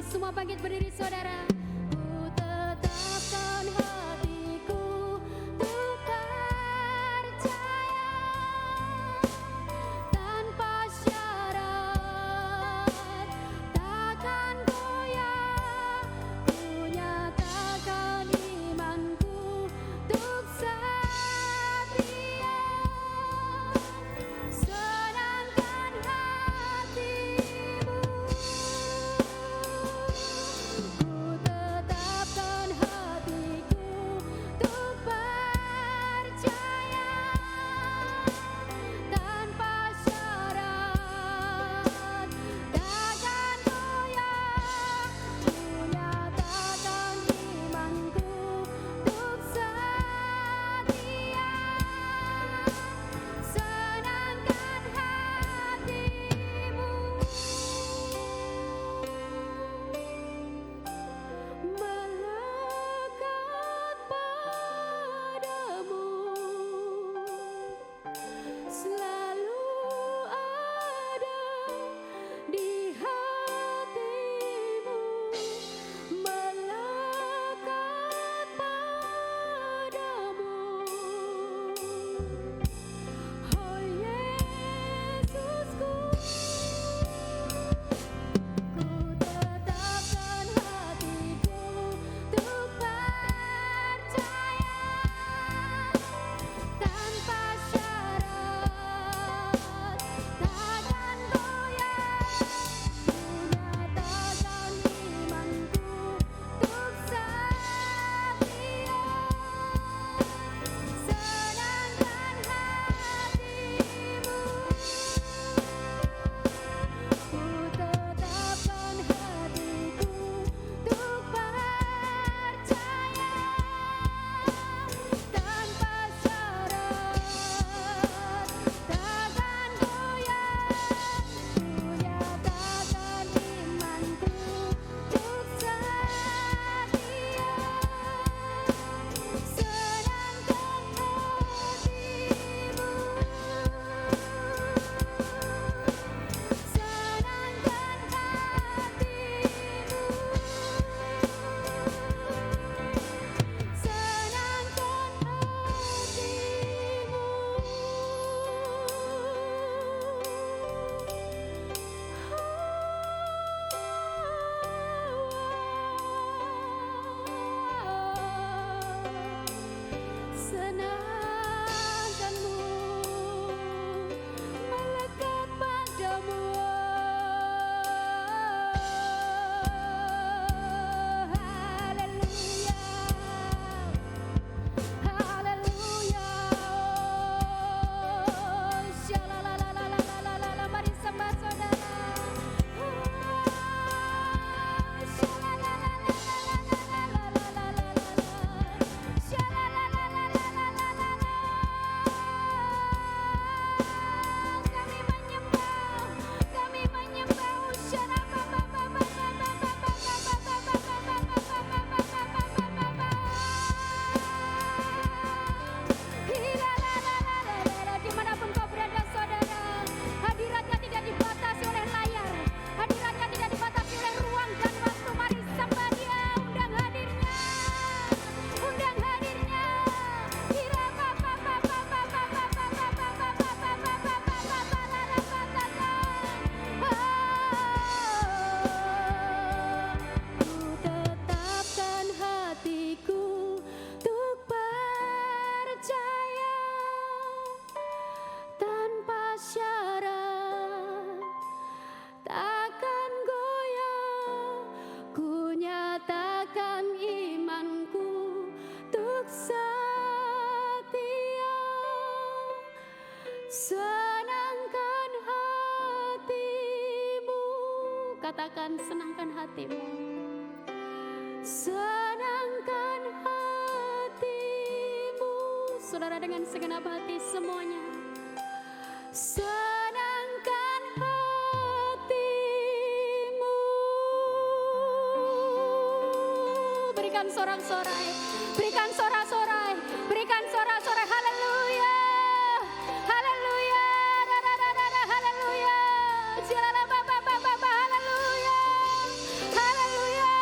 Semua bangkit berdiri saudara. Ku tetapkan hatiku untuk percaya tanpa syarat, takkan goyah. Ku nyatakan imanku untuk setia, senangkan hatimu. Ku Katakan senangkan hatimu. Senangkan hatimu. Saudara dengan segenap hati semuanya. Senangkan hatimu. Berikan sorak-sorai, berikan sorak-sorai, berikan sorak-sorai. Haleluya, haleluya, haleluya, haleluya, haleluya, haleluya.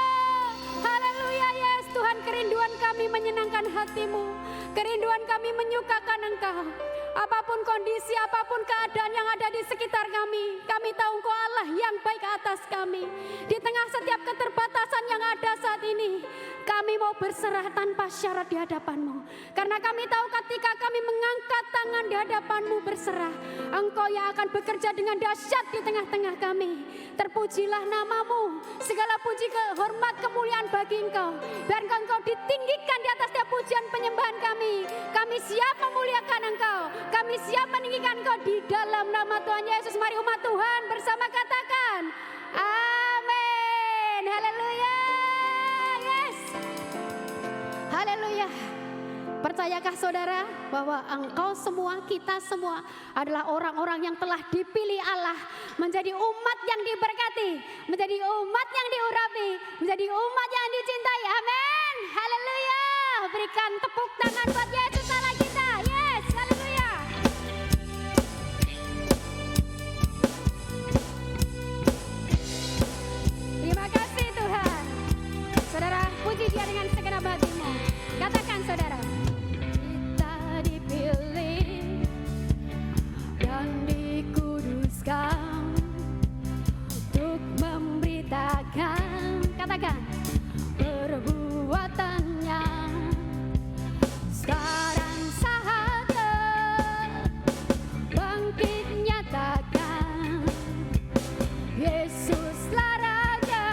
Yes, Tuhan, kerinduan kami menyenangkan hatimu, kerinduan kami menyukakan Engkau. Apapun kondisi, apapun keadaan yang ada di sekitar kami tahu Engkau Allah yang baik atas kami. Di tengah setiap keterbatasan yang ada saat ini, kami mau berserah tanpa syarat di hadapan-Mu. Karena kami tahu ketika kami mengangkat tangan di hadapan-Mu berserah, Engkau yang akan bekerja dengan dahsyat di tengah-tengah kami. Terpujilah nama-Mu, segala puji, hormat, kemuliaan bagi Engkau. Biarkan Engkau ditinggikan di atas setiap pujian penyembahan kami. Kami siap memuliakan Engkau, kami siap meninggikan Engkau di dalam nama Tuhan Yesus. Mari umat Tuhan bersama katakan amin. Haleluya. Yes. Haleluya. Percayakah saudara bahwa engkau semua, kita semua adalah orang-orang yang telah dipilih Allah menjadi umat yang diberkati, menjadi umat yang diurapi, menjadi umat yang dicintai. Amin. Haleluya. Berikan tepuk tangan buat Yesus Allah kita. Yes. Haleluya. Terima kasih Tuhan. Saudara, puji Dia dengan segenap hatimu. Katakan saudara, kita dipilih dan dikuduskan untuk memberitakan, katakan, perbuatannya. Sekarang saatnya bangkit nyatakan, Yesuslah Raja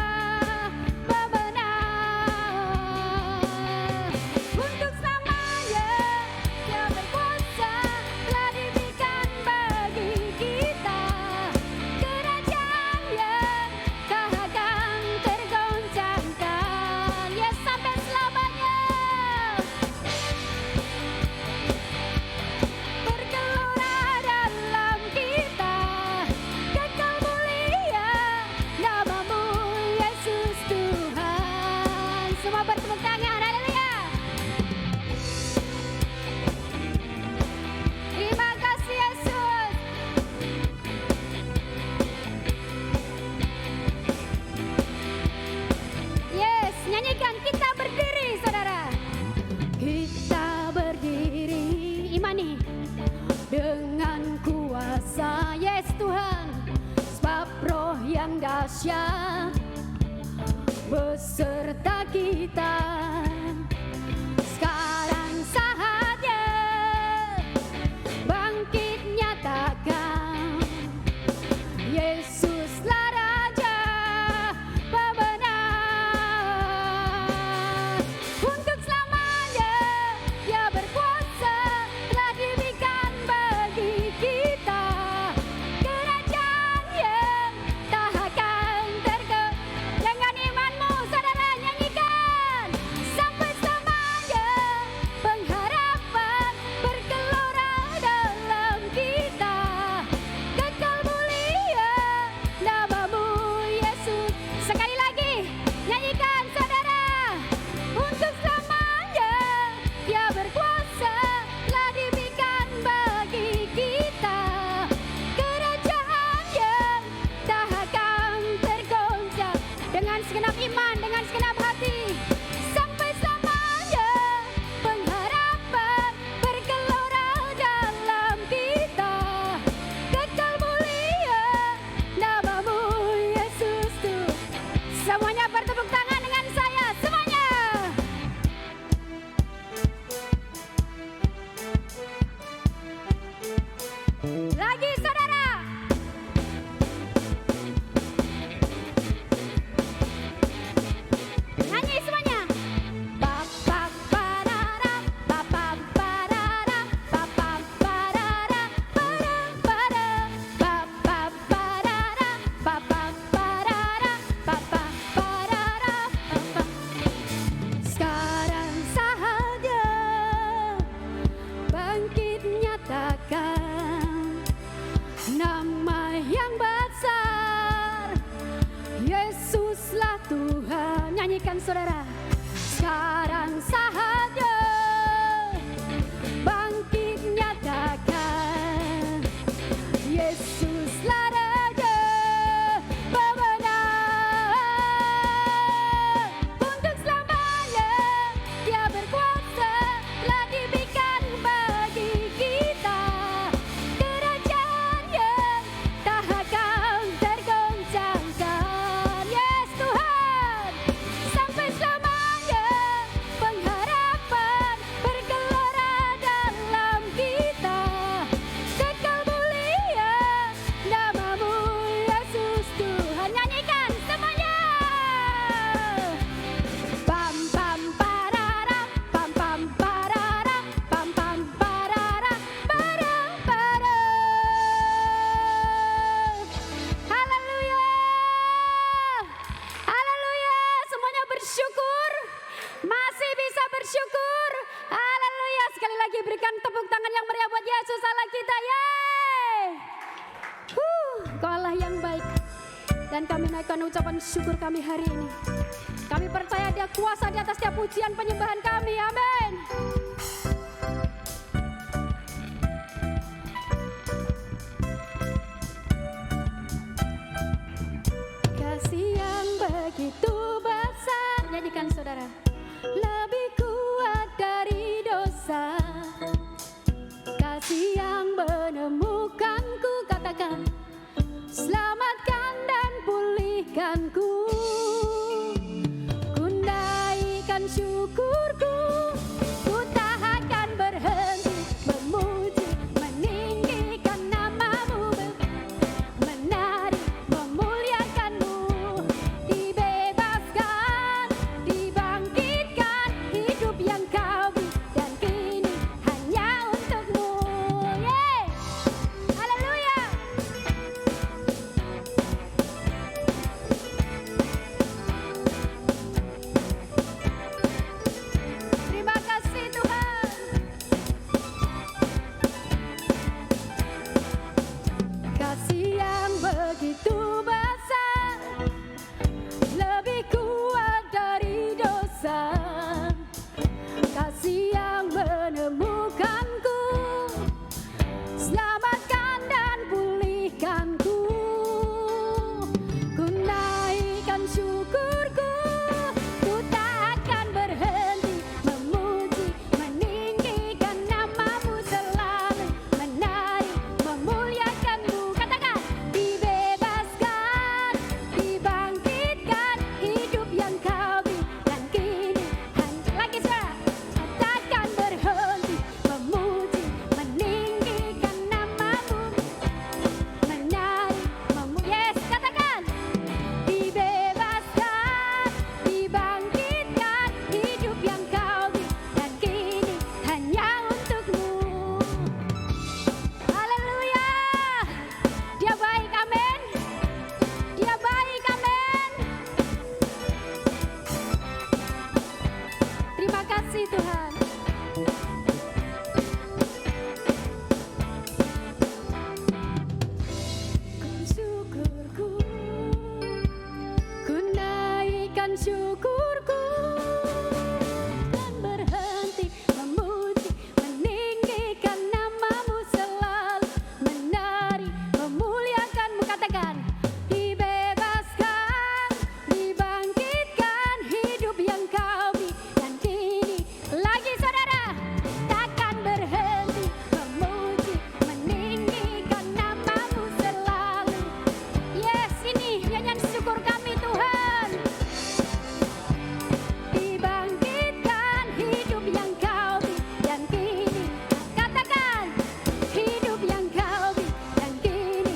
pemenang. Untuk selamanya Dia berkuasa, telah diberikan bagi kita kerajaan yang tak akan tergoncangkan. Yes, sampai selamanya. Bergelora dalam kita, kekal mulia nama-Mu Yesus Tuhan. Semua bertepuk tangan, haleluya. Terima kasih Yesus. Yes, nyanyikan, kita berdiri saudara. Kita berdiri, imani dengan kuasa yes Tuhan. Sebab roh yang dahsyat beserta kita. Sekarang saatnya bangkit nyatakan, Yesuslah Raja pemenang. Untuk selamanya Dia berkuasa, telah diberikan bagi kita kerajaan yang tak akan tergoncangkan. Dengan imanmu saudara nyanyikan sampai selamanya. nyanyikan saudara. Sekarang saatnya bangkit nyatakan Yesuslah Raja pemenang. Untuk selamanya Dia berkuasa, telah diberikan bagi kita kerajaan yang tak akan tergoncangkan. Yes Tuhan, sampai selamanya pengharapan bergelora dalam kita. Kekal mulia namamu Yesus Tuhan. Nyanyikan semuanya. Pam pam parara, pam pam parara, pam pam parara, para para. Haleluya. Haleluya. Semuanya bersyukur. Masih bisa bersyukur. Haleluya. Sekali lagi berikan tepuk tangan yang meriah buat Yesus Allah kita. Yeay. Kau Allah yang baik. Dan kami naikkan ucapan syukur kami hari ini. Kami percaya Dia kuasa di atas setiap pujian penyembahan kami. Amin. Kasih yang begitu besar, nyanyikan saudara, lebih kuat dari dosa. Kasih yang menemukanku, katakan, selamatkan dan pulihkanku. Ku naikkan syukurku, ku tak akan berhenti memuji, meninggikan namamu, menari, memuliakanmu. Dibebaskan, dibangkitkan, hidup yang kau beri, dan kini hanya untukmu. Yeay. Haleluya. Terima kasih Tuhan. Kasih yang begitu besar, lebih kuat dari dosa. Kasih yang menemukanku, selamatkan dan pulihkanku. Ku naikkan syukurku, ku tak akan berhenti memuji, meninggikan namamu selalu, menari, memuliakanmu. Katakan, dibebaskan, dibangkitkan, hidup yang kau beri, dan kini lagi suara, takkan berhenti memuji, meninggikan namamu, menari, yes, katakan, dibebaskan, dibangkitkan, hidup yang kau beri, dan kini hanya untukmu. Haleluya. Dia baik, amin. Dia baik, amin. Terima kasih Tuhan. Syukurku, ku naikkan syukurku, dan berhenti memuji, meninggikan namamu selalu, menari, memuliakanmu. Katakan, dibebaskan, dibangkitkan, hidup yang kau beri, dan kini lagi saudara, takkan berhenti memuji, meninggikan namamu selalu. Yes, ini nyanyian syukur kami Tuhan. Dibangkitkan, hidup yang kau beri, dan kini katakan, hidup yang kau beri, dan kini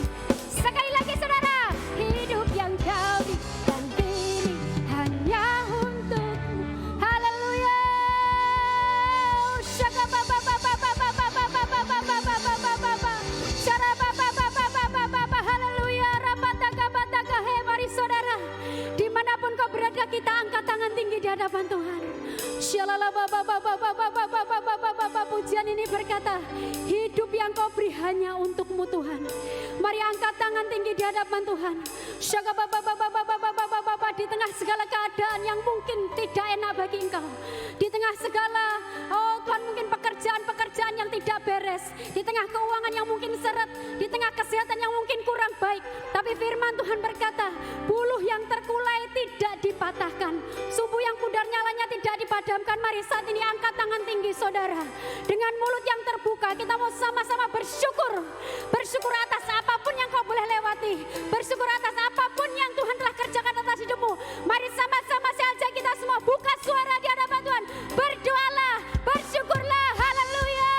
sekali lagi saudara, hidup yang kau beri, dan kini hanya untukmu. Haleluya. Haleluya. Mari saudara, dimanapun kau berada, kita angkat tangan tinggi di hadapan Tuhan. Pujian ini berkata, hidup yang kau beri hanya untukmu Tuhan. Mari angkat tangan tinggi di hadapan Tuhan. di tengah segala keadaan yang mungkin tidak enak bagi Engkau, di tengah segala Tuhan mungkin pekerjaan-pekerjaan yang tidak beres, di tengah keuangan yang mungkin seret, di tengah kesehatan yang mungkin kurang baik, tapi firman Tuhan berkata, buluh yang terkulai tidak dipatahkan, sumbu yang pudar nyalanya tidak dipadamkan. Mari saat ini angkat tangan tinggi saudara, dengan mulut yang terbuka kita mau sama-sama bersyukur atas apapun yang kau boleh lewati, bersyukur atas apapun yang Tuhan telah kerjakan atas hidupmu. Mari sama-sama saja kita semua buka suara di hadapan Tuhan, berdoalah, bersyukurlah. Haleluya.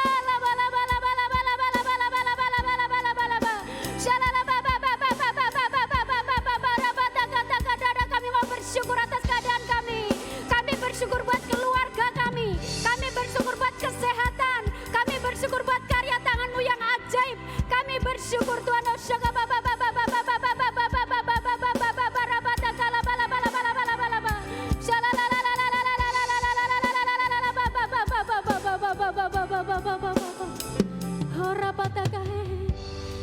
Kami mau bersyukur atas keadaan kami bersyukur buat keluarga kami bersyukur buat kesehatan, kami bersyukur buat karya tangan-Mu yang ajaib, kami bersyukur Tuhan.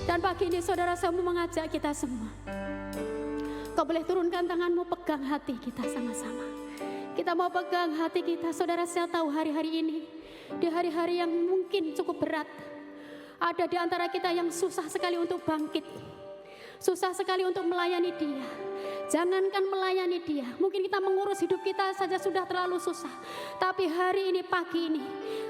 Dan pagi ini saudara, saya mau mengajak kita semua, kau boleh turunkan tanganmu, pegang hati kita sama-sama. Kita mau pegang hati kita. Saudara, saya tahu hari-hari ini, di hari-hari yang mungkin cukup berat, ada di antara kita yang susah sekali untuk bangkit, susah sekali untuk melayani Dia. Jangankan melayani Dia, mungkin kita mengurus hidup kita saja sudah terlalu susah. Tapi hari ini, pagi ini,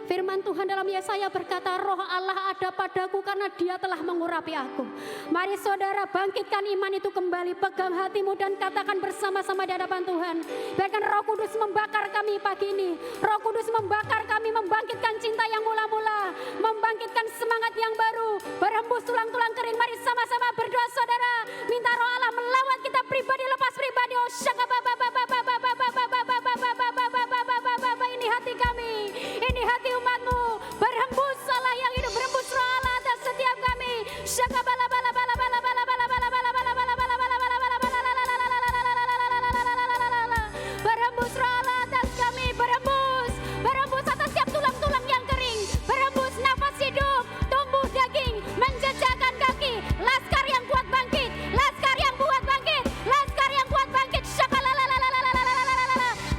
firman Tuhan dalam Yesaya berkata, Roh Allah ada padaku karena Dia telah mengurapi aku. Mari saudara, bangkitkan iman itu kembali, pegang hatimu dan katakan bersama-sama di hadapan Tuhan. Biarkan Roh Kudus membakar kami pagi ini. Roh Kudus membakar kami, membangkitkan cinta yang mula-mula, membangkitkan semangat yang baru, berhembus tulang-tulang kering. Mari sama-sama berdoa saudara, minta Roh Allah melawat kita pribadi lepas pribadi. Oh syaka baba baba baba baba baba baba baba, ini hati kami, ini hati umat-Mu, berhembus Allah yang hidup, berhembus Roh Allah atas setiap kami. Syaka bala bala bala bala bala bala bala bala bala bala bala bala bala bala, berhembus Roh Allah atas kami, berhembus atas setiap tulang-tulang yang kering, berhembus nafas hidup, tumbuh daging, menjejakkan kaki, laskar yang kuat bangkit, laskar yang kuat bangkit, laskar yang kuat bangkit.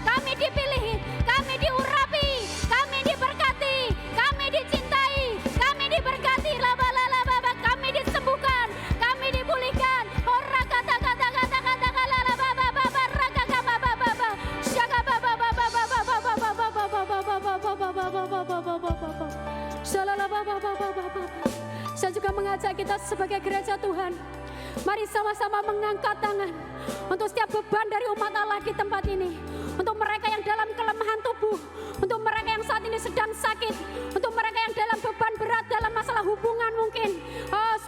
Kami dipilih, kami diurapi, kami diberkati, kami dicintai, kami diberkati, kami disembuhkan, kami dipulihkan. Saya juga mengajak kita sebagai gereja Tuhan, mari sama-sama mengangkat tangan untuk setiap beban dari umat Allah di tempat ini, untuk mereka yang dalam kelemahan tubuh, untuk mereka yang saat ini sedang sakit, untuk mereka yang dalam beban berat dalam masalah hubungan mungkin,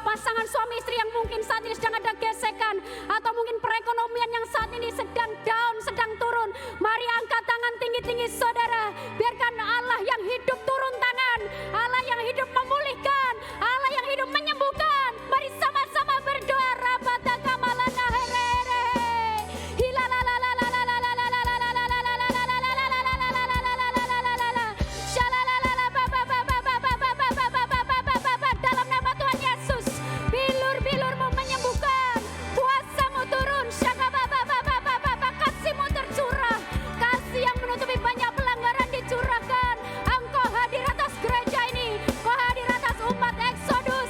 pasangan suami istri yang mungkin saat ini sedang ada gesekan, atau mungkin perekonomian yang saat ini sedang down, sedang turun. Mari angkat tangan tinggi-tinggi saudara, biarkan Allah yang hidup turun tangan, Allah yang hidup memulihkan, Allah yang hidup menyembuhkan. Mari sama-sama berdoa. Dalam nama Tuhan Yesus, bilur-bilur-Mu menyembuhkan, kuasa-Mu turun, kasih-Mu tercurah, kasih yang menutupi banyak pelanggaran dicurahkan. Engkau hadir atas gereja ini, Kau hadir atas umat Exodus.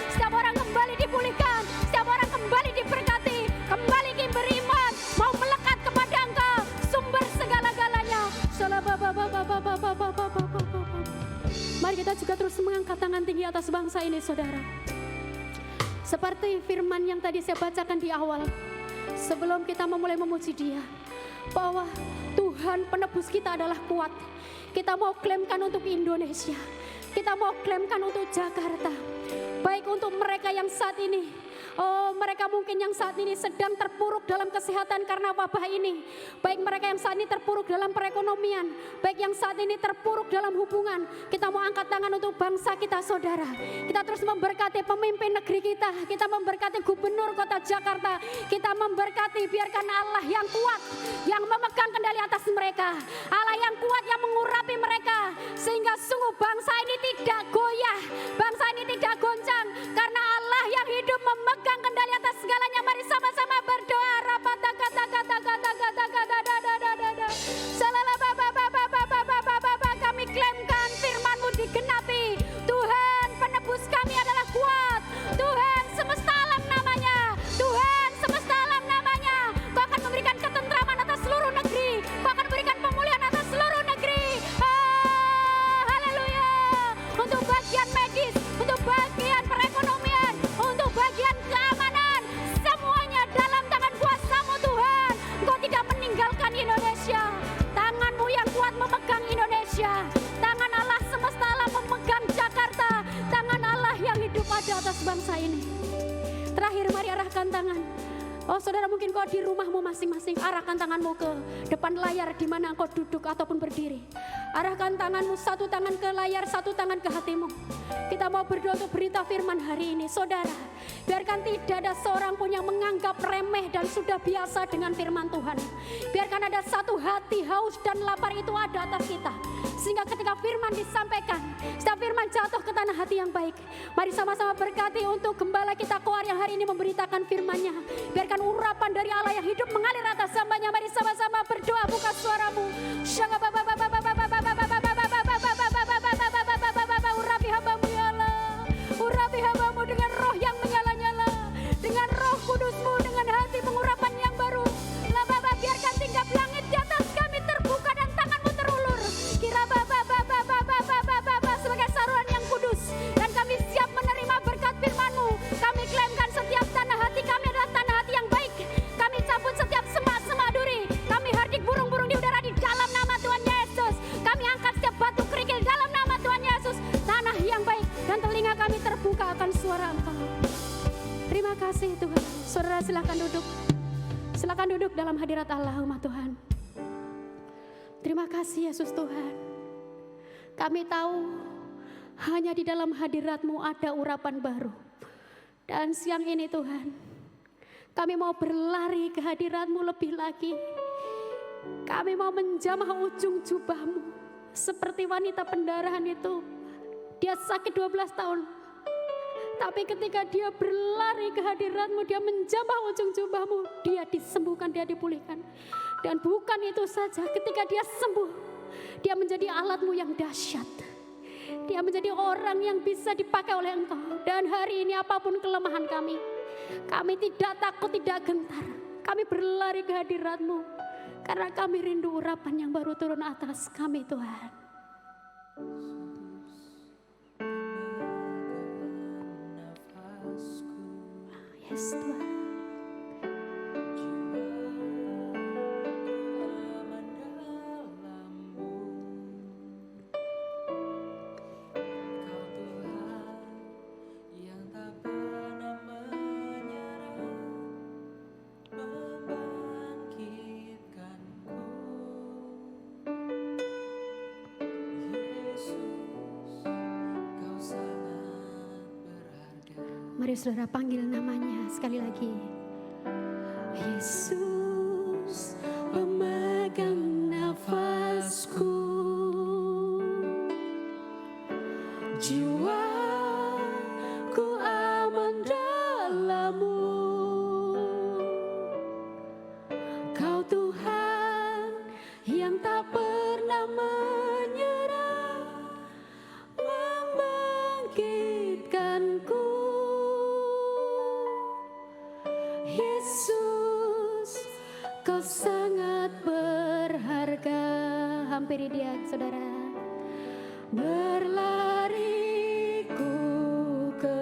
Setiap orang kembali dipulihkan, setiap orang kembali diberkati, kembali beriman, mau melekat kepada Engkau, sumber segala-galanya. Mari kita juga terus mengangkat tangan tinggi atas bangsa ini saudara. Seperti firman yang tadi saya bacakan di awal, sebelum kita memulai memuji Dia, bahwa Tuhan penebus kita adalah kuat. Kita mau klaimkan untuk Indonesia, kita mau klaimkan untuk Jakarta, baik untuk mereka yang saat ini, mereka mungkin yang saat ini sedang terpuruk dalam kesehatan karena wabah ini, baik mereka yang saat ini terpuruk dalam perekonomian, baik yang saat ini terpuruk dalam hubungan. Kita mau angkat tangan untuk bangsa kita saudara. Kita terus memberkati pemimpin negeri kita memberkati gubernur kota Jakarta, kita memberkati, biarkan Allah yang kuat, yang memegang kendali atas mereka, Allah yang kuat yang mengurapi mereka, sehingga sungguh bangsa ini tidak goyah, bangsa ini tidak goncang, karena Allah atas bangsa ini. Terakhir mari arahkan tangan. Oh saudara, mungkin kau di rumahmu masing-masing, arahkan tanganmu ke depan layar di mana engkau duduk ataupun berdiri. Arahkan tanganmu, satu tangan ke layar, satu tangan ke hatimu. Kita mau berdoa untuk berita firman hari ini. Saudara, biarkan tidak ada seorang pun yang menganggap remeh dan sudah biasa dengan firman Tuhan. Biarkan ada satu hati haus dan lapar itu ada atas kita. Sehingga ketika firman disampaikan, setiap firman jatuh ke tanah hati yang baik. Mari sama-sama berkati untuk gembala kita Koar yang hari ini memberitakan firman-Nya. Biarkan urapan dari Allah yang hidup mengalir atas hamba-Nya. Mari sama-sama berdoa, buka suaramu. Urapi hambamu ya Allah. Urapi hambamu dengan roh yang menyala-nyala, dengan roh kudusmu, dengan hati pengurapan yang baru. Bapa, biarkan tingkap langit di atas kami terbuka dan tanganmu terulur. Kira Bapa sebagai saluran yang kudus, dan kami siap menerima berkat firman-Mu. Kami klaimkan setiap tanah hati kami adalah tanah hati yang baik. Kami cabut setiap semak-semak duri. Kami hardik burung-burung di udara di dalam nama Tuhan Yesus. Kami angkat setiap batu kerikil dalam nama Tuhan Yesus. Tanah yang baik dan telinga kami terbuka akan suara Engkau. Terima kasih Tuhan. Saudara silakan duduk. Silakan duduk dalam hadirat Allah, umat Tuhan. Terima kasih Yesus Tuhan. Kami tahu hanya di dalam hadirat-Mu ada urapan baru. Dan siang ini Tuhan, kami mau berlari ke hadirat-Mu lebih lagi. Kami mau menjamah ujung jubah-Mu. Seperti wanita pendarahan itu. Dia sakit 12 tahun. Tapi ketika dia berlari ke hadirat-Mu, dia menjamah ujung jubah-Mu, dia disembuhkan, dia dipulihkan. Dan bukan itu saja, ketika dia sembuh, dia menjadi alat-Mu yang dahsyat. Dia menjadi orang yang bisa dipakai oleh Engkau. Dan hari ini apapun kelemahan kami tidak takut, tidak gentar. Kami berlari ke hadirat-Mu, karena kami rindu urapan yang baru turun atas kami Tuhan. Yes Tuhan. Mari saudara panggil namanya sekali lagi. Yesus pemegang nafasku, jiwaku aman dalam-Mu. Kau Tuhan yang tak pernah menyerah, membangkitkanku. Yesus, Kau sangat berharga. Hampiri Dia, saudara. Berlariku ke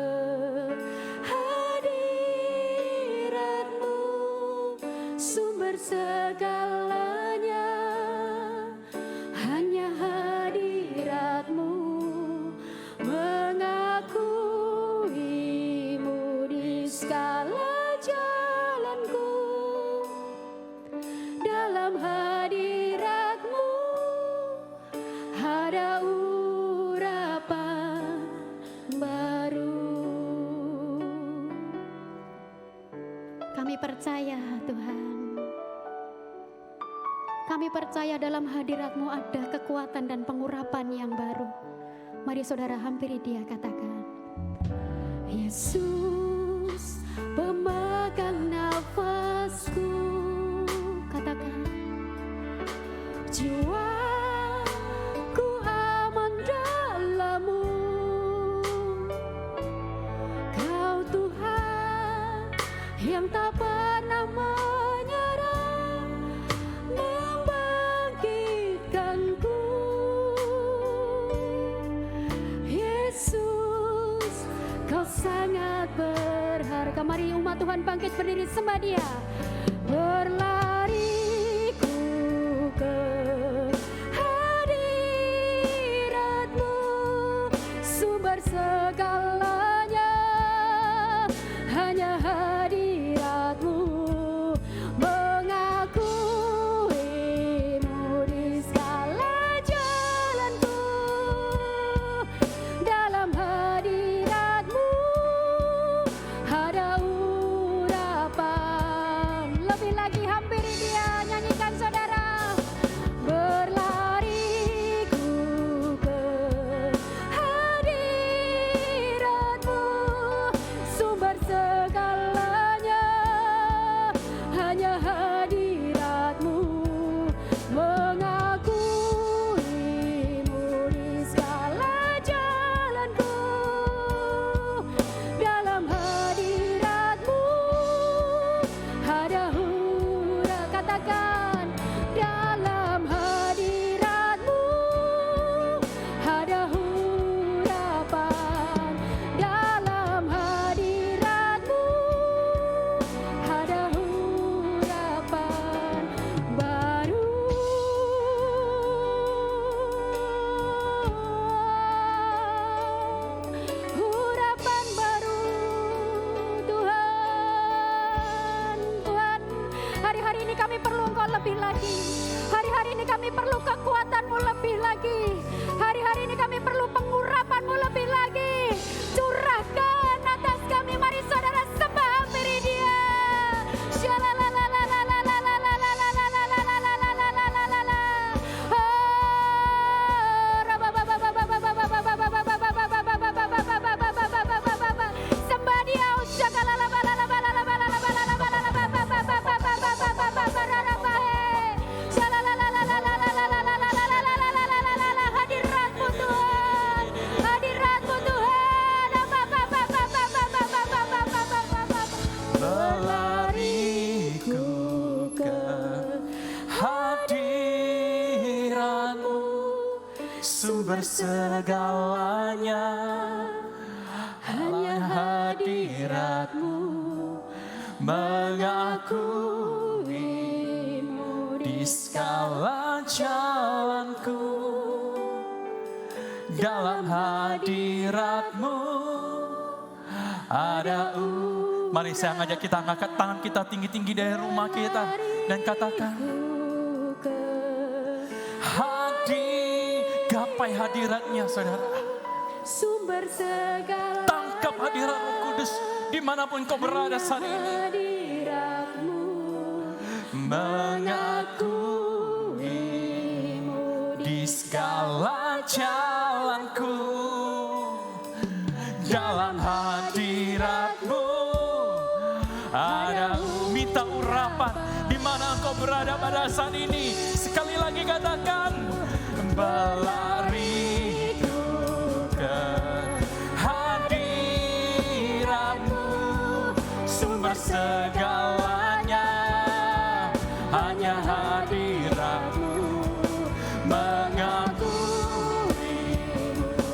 hadirat-Mu, sumber segalanya. Hanya hadirat-Mu, mengakuimu di segala jalanku. Dalam hadirat-Mu ada urapan baru. Kami percaya Tuhan, kami percaya dalam hadirat-Mu ada kekuatan dan pengurapan yang baru. Mari saudara hampiri Dia, katakan, Yesus pemegang nafasku. Katakan, jiwaku aman dalam-Mu. Kau Tuhan yang tak pernah menyerah, membangkitkanku. Yesus, Kau sangat berharga. Mari umat Tuhan bangkit berdiri sembah Dia. Berlariku ke hadirat-Mu, sumber segalanya. Engkau lebih lagi. Hari-hari ini kami perlu kekuatan-Mu lebih lagi. Hari-hari ini kami perlu pengurapan-Mu lebih lagi. Curahkan atas kami, mari saudara sembah hampiri Dia. Sembah Dia. Hadirat-Mu Tuhan, hadirat-Mu Tuhan. Berlariku ke hadirat-Mu, sumber segalanya. Hanya hadirat-Mu, mengakuimu di segala jalanku. Dalam hadirat-Mu ada Mari saya ngajak kita angkat tangan kita tinggi-tinggi dari rumah kita dan katakan, gapai hadirat-Nya saudara. Sumber segala Tangkap hadirat Roh Kudus dimanapun kau berada saat ini. hadirat-Mu, Mengakuimu di segala jalanku. Dalam hadirat-Mu ada minta urapan di mana engkau berada pada saat ini. Sekali lagi katakan, berlariku ke hadirat-Mu, sumber segalanya. Hanya hadirat-Mu, mengakuimu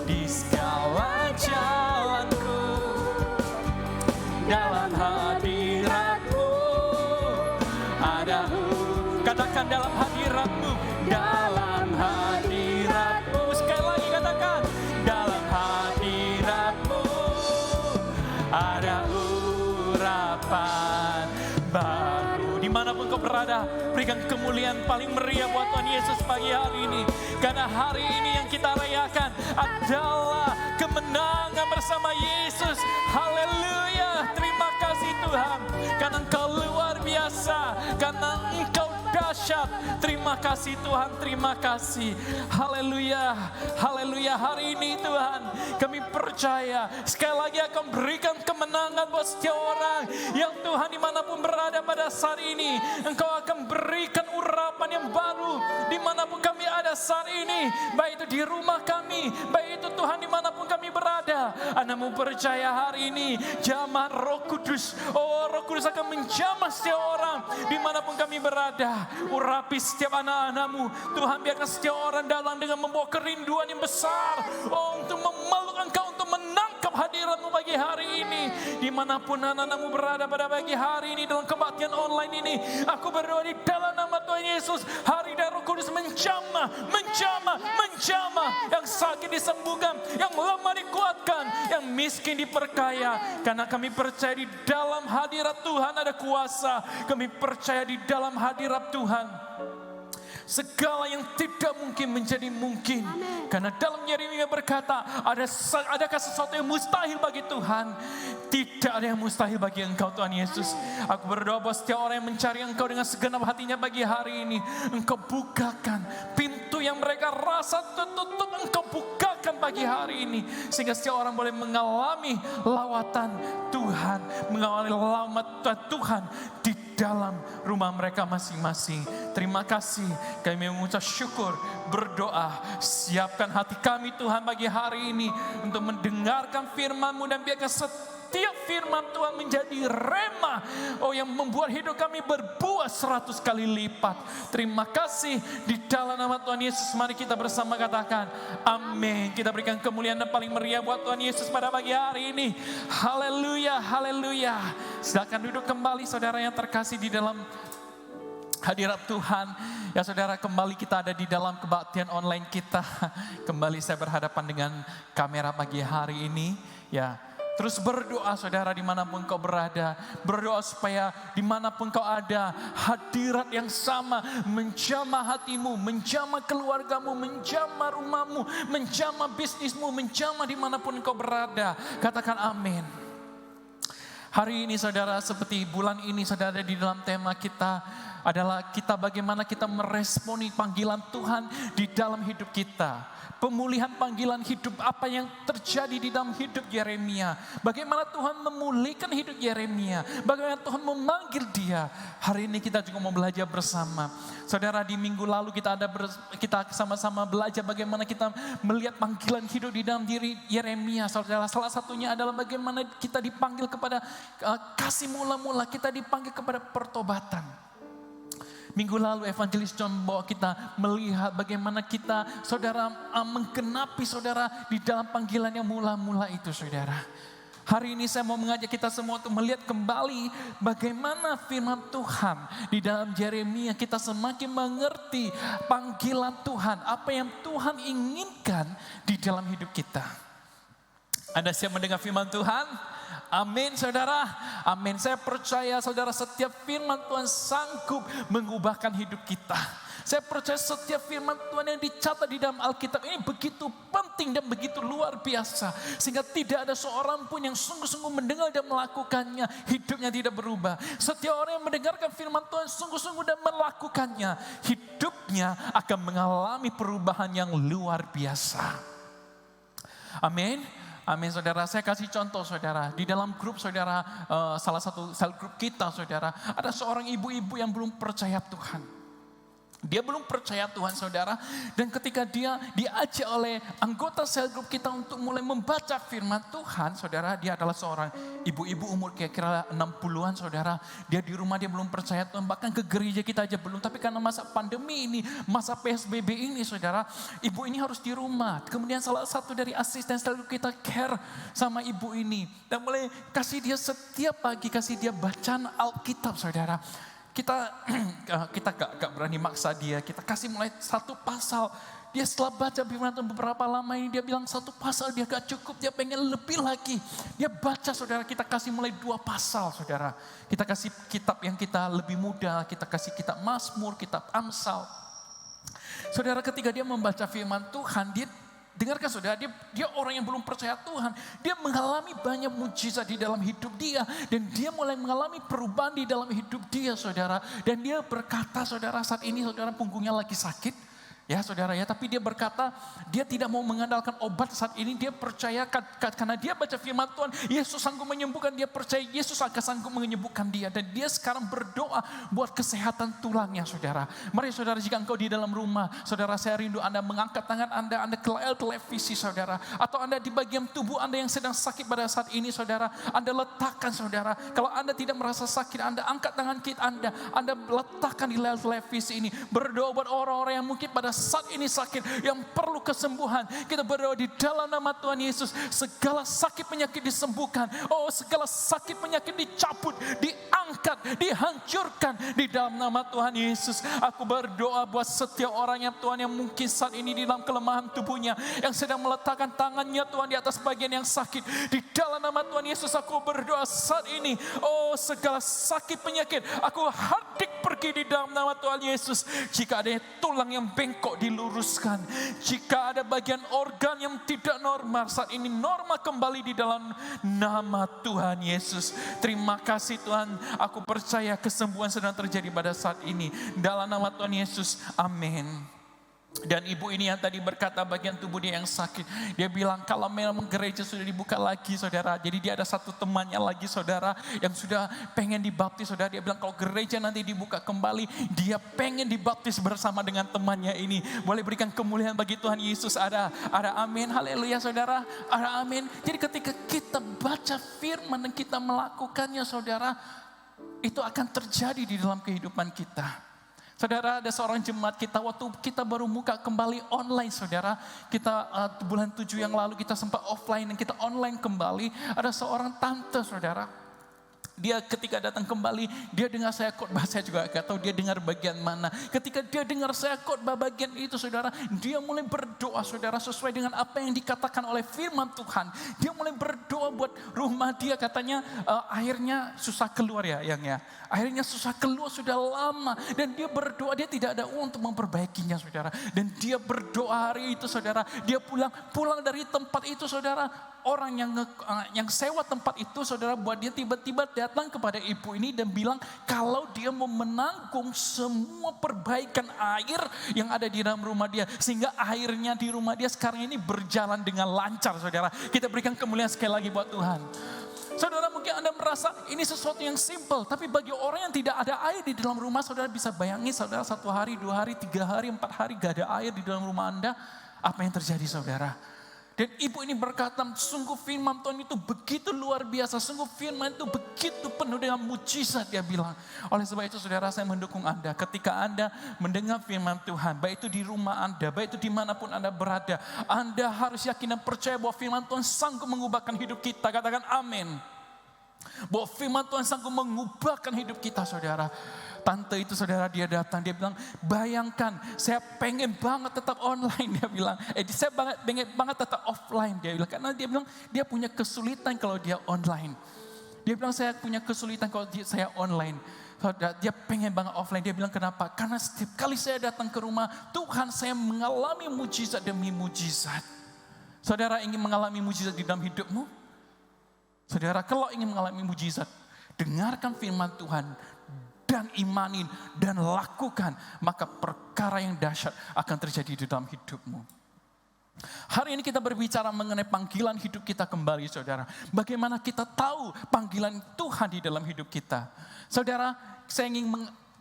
di segala jalanku. Dalam hadirat-Mu ada katakan dalam hadirat-Mu, dalam hadirat-Mu. Sekali lagi katakan, dalam hadirat-Mu ada urapan baru. Dimanapun kau berada, berikan kemuliaan paling meriah buat Tuhan Yesus pagi hari ini. Karena hari ini yang kita rayakan adalah kemenangan bersama Yesus. Haleluya, terima kasih Tuhan. Karena Engkau luar biasa, karena Engkau dahsyat. Terima kasih Tuhan, terima kasih. Haleluya, haleluya. Hari ini Tuhan, kami percaya sekali lagi akan berikan kemenangan buat setiap orang yang Tuhan dimanapun berada pada saat ini. Engkau akan berikan urapan yang baru dimanapun kami ada saat ini. Baik itu di rumah kami, baik itu Tuhan dimanapun kami berada. Anda-Mu percaya hari ini jamah Roh Kudus. Oh, Roh Kudus akan menjamah setiap orang dimanapun kami berada. Urapi setiap anak-anak-Mu. Tuhan, biarkan setiap orang datang dengan membawa kerinduan yang besar. Oh, untuk memeluk Engkau, untuk menangkap hadirat-Mu pagi hari ini. Dimanapun anak-anak-Mu berada pada pagi hari ini dalam kebaktian online ini. Aku berdoa di dalam nama Tuhan Yesus. Hari dan Roh Kudus menjamah. Yang sakit disembuhkan, yang lemah dikuatkan, yang miskin diperkaya. Karena kami percaya di dalam hadirat Tuhan ada kuasa. Kami percaya di dalam hadirat Tuhan segala yang tidak mungkin menjadi mungkin. Amen. Karena dalam Yeremia berkata, adakah sesuatu yang mustahil bagi Tuhan? Tidak ada yang mustahil bagi Engkau Tuhan Yesus. Aku berdoa buat setiap orang yang mencari Engkau dengan segenap hatinya pagi hari ini. Engkau bukakan pintu yang mereka rasa tertutup. Engkau bukakan pagi hari ini. Sehingga setiap orang boleh mengalami lawatan Tuhan. Mengalami lawatan Tuhan di dalam rumah mereka masing-masing. Terima kasih, kami mengucap syukur, berdoa, siapkan hati kami Tuhan bagi hari ini untuk mendengarkan firman-Mu dan biarkan setiap firman Tuhan menjadi rema, oh yang membuat hidup kami berbuah 100 kali lipat. Terima kasih di dalam nama Tuhan Yesus. Mari kita bersama katakan amin. Kita berikan kemuliaan yang paling meriah buat Tuhan Yesus pada pagi hari ini. Haleluya, haleluya. Silakan duduk kembali saudara yang terkasih di dalam hadirat Tuhan. Ya saudara, kembali kita ada di dalam kebaktian online kita. Kembali saya berhadapan dengan kamera pagi hari ini. Ya, Terus berdoa saudara dimanapun kau berada. Berdoa supaya dimanapun kau ada, hadirat yang sama menjamah hatimu, menjamah keluargamu, menjamah rumahmu, menjamah bisnismu, menjamah dimanapun kau berada. Katakan amin. Hari ini saudara, seperti bulan ini saudara, di dalam tema kita adalah bagaimana kita meresponi panggilan Tuhan di dalam hidup kita. Pemulihan panggilan hidup, apa yang terjadi di dalam hidup Yeremia. Bagaimana Tuhan memulihkan hidup Yeremia. Bagaimana Tuhan memanggil dia. Hari ini kita juga mau belajar bersama. Saudara, di minggu lalu kita sama-sama belajar bagaimana kita melihat panggilan hidup di dalam diri Yeremia. Saudara, salah satunya adalah bagaimana kita dipanggil kepada kasih mula-mula. Kita dipanggil kepada pertobatan. Minggu lalu Evangelis John membawa kita melihat bagaimana kita saudara menggenapi saudara di dalam panggilan yang mula-mula itu saudara. Hari ini saya mau mengajak kita semua untuk melihat kembali bagaimana firman Tuhan di dalam Yeremia. Kita semakin mengerti panggilan Tuhan, apa yang Tuhan inginkan di dalam hidup kita. Anda siap mendengar firman Tuhan? Amin saudara, amin. Saya percaya saudara, setiap firman Tuhan sanggup mengubahkan hidup kita. Saya percaya setiap firman Tuhan yang dicatat di dalam Alkitab ini begitu penting dan begitu luar biasa. Sehingga tidak ada seorang pun yang sungguh-sungguh mendengar dan melakukannya, hidupnya tidak berubah. Setiap orang yang mendengarkan firman Tuhan sungguh-sungguh dan melakukannya, hidupnya akan mengalami perubahan yang luar biasa. Amin. Amin saudara, saya kasih contoh saudara. Di dalam grup saudara, salah satu sel grup kita saudara, ada seorang ibu-ibu yang belum percaya Tuhan. Dia belum percaya Tuhan saudara. Dan ketika dia diajak oleh anggota sel grup kita untuk mulai membaca firman Tuhan saudara. Dia adalah seorang ibu-ibu umur kira-kira 60-an saudara. Dia di rumah dia belum percaya Tuhan. Bahkan ke gereja kita aja belum. Tapi karena masa pandemi ini, masa PSBB ini saudara. Ibu ini harus di rumah. Kemudian salah satu dari asisten sel grup kita care sama ibu ini. Dan mulai kasih dia setiap pagi, kasih dia bacaan Alkitab saudara. Kita gak berani maksa dia, kita kasih mulai satu pasal. Dia setelah baca firman Tuhan beberapa lama ini, dia bilang satu pasal dia gak cukup, dia pengen lebih lagi. Dia baca saudara, kita kasih mulai 2 pasal saudara. Kita kasih kitab yang kita lebih mudah, kita kasih kitab Mazmur, kitab Amsal. Saudara, ketika dia membaca firman Tuhan, dengarkan saudara, dia orang yang belum percaya Tuhan. Dia mengalami banyak mujizat di dalam hidup dia. Dan dia mulai mengalami perubahan di dalam hidup dia saudara. Dan dia berkata saudara, saat ini saudara punggungnya lagi sakit. Ya saudara ya, tapi dia berkata dia tidak mau mengandalkan obat saat ini. Dia percaya karena dia baca firman Tuhan, Yesus sanggup menyembuhkan. Dia percaya Yesus akan sanggup menyembuhkan dia. Dan dia sekarang berdoa buat kesehatan tulangnya saudara. Mari saudara, jika engkau di dalam rumah, saudara, saya rindu Anda mengangkat tangan Anda ke layar televisi saudara. Atau Anda di bagian tubuh Anda yang sedang sakit pada saat ini saudara. Anda letakkan saudara. Kalau Anda tidak merasa sakit, Anda angkat tangan kita Anda letakkan di layar televisi ini. Berdoa buat orang-orang yang mungkin pada saat ini sakit, yang perlu kesembuhan. Kita berdoa di dalam nama Tuhan Yesus. Segala sakit penyakit disembuhkan. Oh, segala sakit penyakit dicabut, diangkat, dihancurkan di dalam nama Tuhan Yesus. Aku berdoa buat setiap orang yang Tuhan yang mungkin saat ini di dalam kelemahan tubuhnya, yang sedang meletakkan tangannya Tuhan di atas bagian yang sakit. Di dalam nama Tuhan Yesus aku berdoa saat ini. Oh, segala sakit penyakit aku hardik pergi di dalam nama Tuhan Yesus. Jika ada tulang yang bengkok diluruskan. Jika ada bagian organ yang tidak normal, saat ini normal kembali di dalam nama Tuhan Yesus. Terima kasih Tuhan, aku percaya kesembuhan sedang terjadi pada saat ini. Dalam nama Tuhan Yesus, amin. Dan ibu ini yang tadi berkata bagian tubuh dia yang sakit, dia bilang kalau memang gereja sudah dibuka lagi saudara, jadi dia ada satu temannya lagi saudara yang sudah pengen dibaptis saudara. Dia bilang kalau gereja nanti dibuka kembali, dia pengen dibaptis bersama dengan temannya ini. Boleh berikan kemuliaan bagi Tuhan Yesus. Ada amin, haleluya saudara, ada amin. Jadi ketika kita baca firman dan kita melakukannya saudara, itu akan terjadi di dalam kehidupan kita. Saudara, ada seorang jemaat kita waktu kita baru buka kembali online saudara. Kita bulan 7 yang lalu kita sempat offline dan kita online kembali. Ada seorang tante saudara. Dia ketika datang kembali, dia dengar saya khotbah, saya juga gak tahu dia dengar bagian mana. Ketika dia dengar saya khotbah bagian itu, saudara, dia mulai berdoa, saudara, sesuai dengan apa yang dikatakan oleh firman Tuhan. Dia mulai berdoa buat rumah dia, katanya airnya susah keluar ya, airnya susah keluar sudah lama. Dan dia berdoa, dia tidak ada uang untuk memperbaikinya, saudara. Dan dia berdoa hari itu, saudara, dia pulang dari tempat itu, saudara. Orang yang sewa tempat itu, saudara, buat dia tiba-tiba datang kepada ibu ini dan bilang kalau dia mau menanggung semua perbaikan air yang ada di dalam rumah dia. Sehingga airnya di rumah dia sekarang ini berjalan dengan lancar, saudara. Kita berikan kemuliaan sekali lagi buat Tuhan. Saudara, mungkin Anda merasa ini sesuatu yang simple. Tapi bagi orang yang tidak ada air di dalam rumah, saudara bisa bayangin, saudara, 1 hari, 2 hari, 3 hari, 4 hari gak ada air di dalam rumah Anda. Apa yang terjadi, saudara? Dan ibu ini berkata, sungguh firman Tuhan itu begitu luar biasa. Sungguh firman itu begitu penuh dengan mujizat, dia bilang. Oleh sebab itu, saudara, saya mendukung Anda. Ketika Anda mendengar firman Tuhan, baik itu di rumah Anda, baik itu dimanapun Anda berada, Anda harus yakin dan percaya bahwa firman Tuhan sanggup mengubahkan hidup kita. Katakan amin. Bahwa firman Tuhan sanggup mengubahkan hidup kita, saudara. Tante itu, saudara, dia datang, dia bilang, bayangkan saya pengen banget tetap online, dia bilang. Saya pengen banget tetap offline, dia bilang. Karena dia bilang dia punya kesulitan kalau dia online. Dia bilang saya punya kesulitan kalau saya online. Dia pengen banget offline, dia bilang kenapa? Karena setiap kali saya datang ke rumah Tuhan, saya mengalami mujizat demi mujizat. Saudara ingin mengalami mujizat di dalam hidupmu? Saudara, kalau ingin mengalami mujizat, dengarkan firman Tuhan dan imanin dan lakukan, maka perkara yang dahsyat akan terjadi di dalam hidupmu. Hari ini kita berbicara mengenai panggilan hidup kita kembali, saudara. Bagaimana kita tahu panggilan Tuhan di dalam hidup kita. Saudara,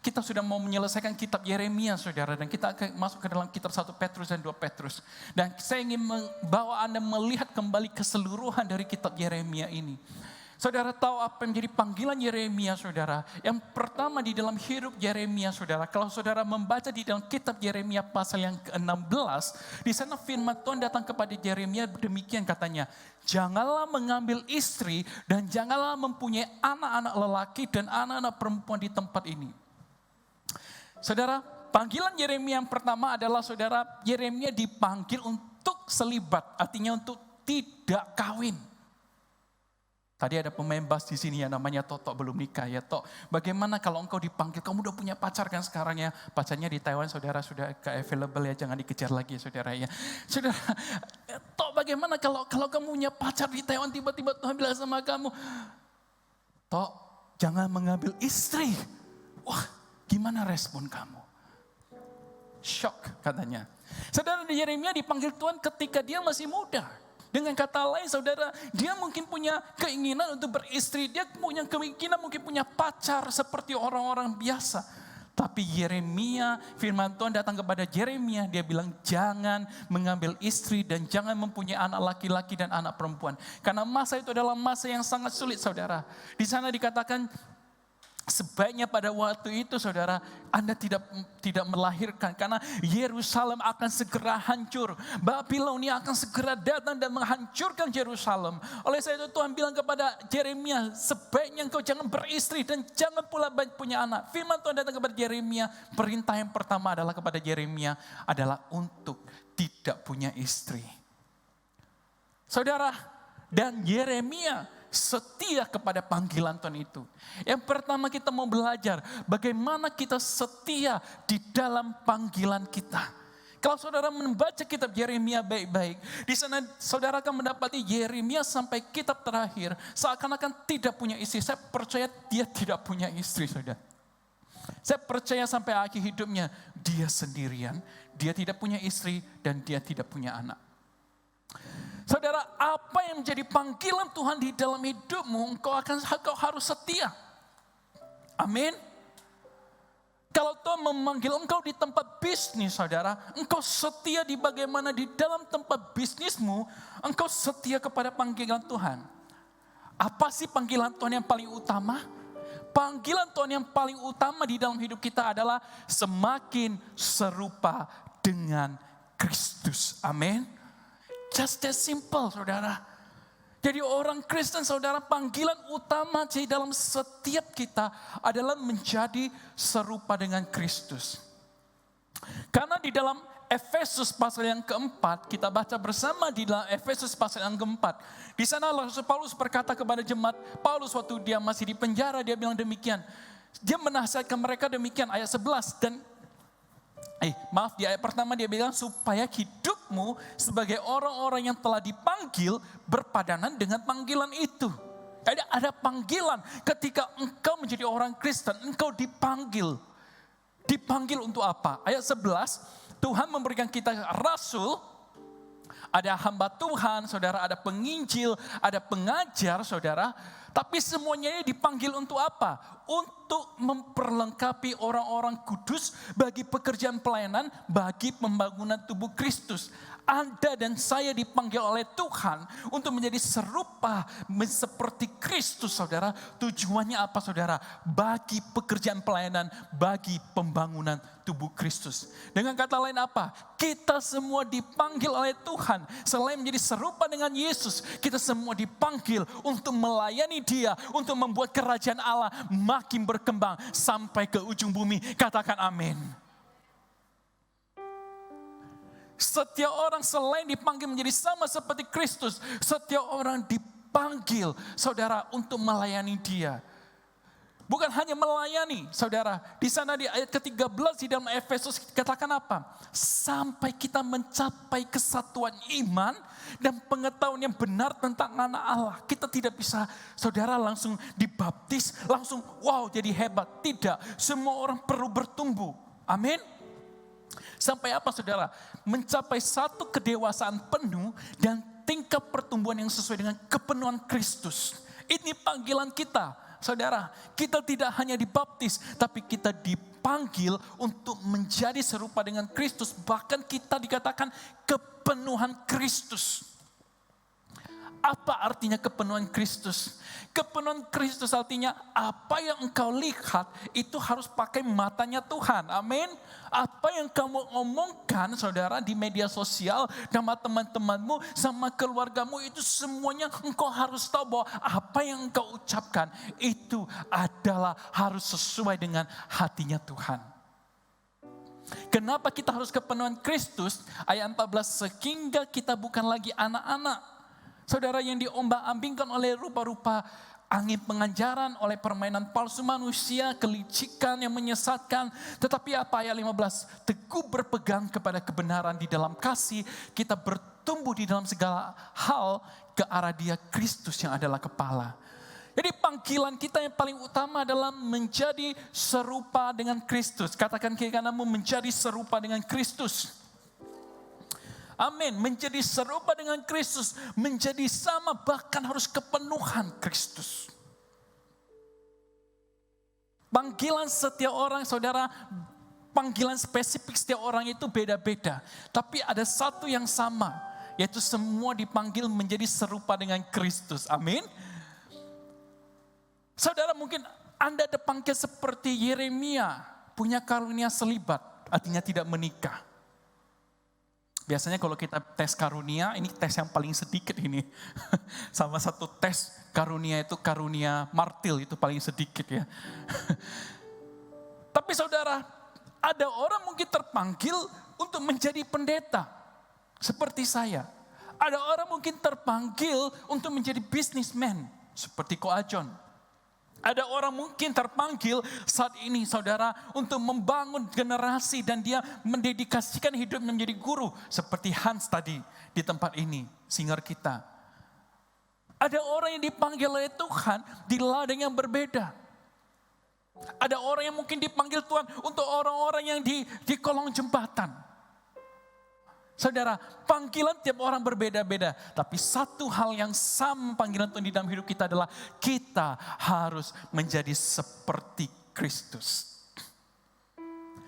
kita sudah mau menyelesaikan kitab Yeremia, saudara. Dan kita akan masuk ke dalam kitab 1 Petrus dan 2 Petrus. Dan saya ingin membawa Anda melihat kembali keseluruhan dari kitab Yeremia ini. Saudara tahu apa yang menjadi panggilan Yeremia, saudara? Yang pertama di dalam hidup Yeremia, saudara. Kalau saudara membaca di dalam kitab Yeremia pasal yang ke-16, di sana firman Tuhan datang kepada Yeremia demikian katanya, janganlah mengambil istri dan janganlah mempunyai anak-anak lelaki dan anak-anak perempuan di tempat ini. Saudara, panggilan Yeremia yang pertama adalah, saudara, Yeremia dipanggil untuk selibat, artinya untuk tidak kawin. Tadi ada pemain bass di sini yang namanya Toto, belum nikah ya Tok. Bagaimana kalau engkau dipanggil, kamu udah punya pacar kan sekarang ya. Pacarnya di Taiwan, saudara, sudah available ya, jangan dikejar lagi saudara ya. Saudara, Tok, bagaimana kalau kamu punya pacar di Taiwan, tiba-tiba Tuhan bilang sama kamu, Tok, jangan mengambil istri. Wah, gimana respon kamu? Shock katanya. Saudara, Yeremia dipanggil Tuhan ketika dia masih muda. Dengan kata lain, saudara, dia mungkin punya keinginan untuk beristri. Dia punya keinginan mungkin punya pacar seperti orang-orang biasa. Tapi Yeremia, firman Tuhan datang kepada Yeremia. Dia bilang jangan mengambil istri dan jangan mempunyai anak laki-laki dan anak perempuan. Karena masa itu adalah masa yang sangat sulit, saudara. Di sana dikatakan sebaiknya pada waktu itu, saudara, Anda tidak melahirkan karena Yerusalem akan segera hancur. Babilonia akan segera datang dan menghancurkan Yerusalem. Oleh sebab itu Tuhan bilang kepada Yeremia, sebaiknya engkau jangan beristri dan jangan pula punya anak. Firman Tuhan datang kepada Yeremia, perintah yang pertama adalah kepada Yeremia adalah untuk tidak punya istri. Saudara, dan Yeremia setia kepada panggilan Tuhan itu. Yang pertama kita mau belajar bagaimana kita setia di dalam panggilan kita. Kalau saudara membaca kitab Yeremia baik-baik, di sana saudara akan mendapati Yeremia sampai kitab terakhir seakan-akan tidak punya istri. Saya percaya dia tidak punya istri, saudara. Saya percaya sampai akhir hidupnya dia sendirian, dia tidak punya istri dan dia tidak punya anak. Saudara, apa yang menjadi panggilan Tuhan di dalam hidupmu, engkau harus setia. Amin. Kalau Tuhan memanggil engkau di tempat bisnis, saudara, engkau setia di bagaimana di dalam tempat bisnismu, engkau setia kepada panggilan Tuhan. Apa sih panggilan Tuhan yang paling utama? Panggilan Tuhan yang paling utama di dalam hidup kita adalah semakin serupa dengan Kristus. Amin. Just that simple, saudara. Jadi orang Kristen saudara, panggilan utama di dalam setiap kita adalah menjadi serupa dengan Kristus. Karena di dalam Efesus pasal yang keempat, kita baca bersama di dalam Efesus pasal yang keempat. Di sana Rasul Paulus berkata kepada jemaat, Paulus waktu dia masih di penjara, dia bilang demikian. Dia menasihatkan mereka demikian, ayat 11 dan di ayat pertama dia bilang supaya hidupmu sebagai orang-orang yang telah dipanggil berpadanan dengan panggilan itu. Jadi ada panggilan ketika engkau menjadi orang Kristen, engkau dipanggil. Dipanggil untuk apa? Ayat 11, Tuhan memberikan kita rasul, ada hamba Tuhan, saudara, ada penginjil, ada pengajar, saudara. Tapi semuanya ini dipanggil untuk apa? Untuk memperlengkapi orang-orang kudus bagi pekerjaan pelayanan, bagi pembangunan tubuh Kristus. Anda dan saya dipanggil oleh Tuhan untuk menjadi serupa seperti Kristus, saudara. Tujuannya apa, saudara? Bagi pekerjaan pelayanan, bagi pembangunan tubuh Kristus. Dengan kata lain apa? Kita semua dipanggil oleh Tuhan. Selain menjadi serupa dengan Yesus, kita semua dipanggil untuk melayani Dia, untuk membuat kerajaan Allah makin berkembang sampai ke ujung bumi. Katakan amin. Setiap orang selain dipanggil menjadi sama seperti Kristus, setiap orang dipanggil, saudara, untuk melayani Dia. Bukan hanya melayani, saudara. Di sana di ayat ke-13 di dalam Efesus katakan apa? Sampai kita mencapai kesatuan iman dan pengetahuan yang benar tentang anak Allah. Kita tidak bisa, saudara, langsung dibaptis, langsung wow jadi hebat. Tidak, semua orang perlu bertumbuh. Amin. Sampai apa, saudara? Mencapai satu kedewasaan penuh dan tingkat pertumbuhan yang sesuai dengan kepenuhan Kristus. Ini panggilan kita, saudara. Kita tidak hanya dibaptis, tapi kita dipanggil untuk menjadi serupa dengan Kristus. Bahkan kita dikatakan kepenuhan Kristus. Apa artinya kepenuhan Kristus? Kepenuhan Kristus artinya apa yang engkau lihat itu harus pakai matanya Tuhan. Amin. Apa yang kamu omongkan, saudara, di media sosial sama teman-temanmu, sama keluargamu, itu semuanya engkau harus tahu bahwa apa yang engkau ucapkan itu adalah harus sesuai dengan hatinya Tuhan. Kenapa kita harus kepenuhan Kristus? Ayat 14, sehingga kita bukan lagi anak-anak, saudara, yang diombang-ambingkan oleh rupa-rupa angin pengajaran, oleh permainan palsu manusia, kelicikan yang menyesatkan. Tetapi apa ayat 15? Teguh berpegang kepada kebenaran di dalam kasih, kita bertumbuh di dalam segala hal ke arah Dia Kristus yang adalah kepala. Jadi panggilan kita yang paling utama adalah menjadi serupa dengan Kristus. Katakan kiri kananmu, menjadi serupa dengan Kristus. Amin, menjadi serupa dengan Kristus, menjadi sama, bahkan harus kepenuhan Kristus. Panggilan setiap orang, saudara, panggilan spesifik setiap orang itu beda-beda. Tapi ada satu yang sama, yaitu semua dipanggil menjadi serupa dengan Kristus. Amin. Saudara, mungkin Anda dipanggil seperti Yeremia, punya karunia selibat, artinya tidak menikah. Biasanya kalau kita tes karunia, ini tes yang paling sedikit ini. Sama satu tes karunia itu karunia martil, itu paling sedikit ya. Tapi saudara, ada orang mungkin terpanggil untuk menjadi pendeta. Seperti saya. Ada orang mungkin terpanggil untuk menjadi businessman. Seperti Ko Ajon. Ada orang mungkin terpanggil saat ini, saudara, untuk membangun generasi dan dia mendedikasikan hidupnya menjadi guru. Seperti Hans tadi di tempat ini, singer kita. Ada orang yang dipanggil oleh Tuhan di ladang yang berbeda. Ada orang yang mungkin dipanggil Tuhan untuk orang-orang yang di kolong jembatan. Saudara, panggilan tiap orang berbeda-beda. Tapi satu hal yang sama panggilan Tuhan di dalam hidup kita adalah kita harus menjadi seperti Kristus.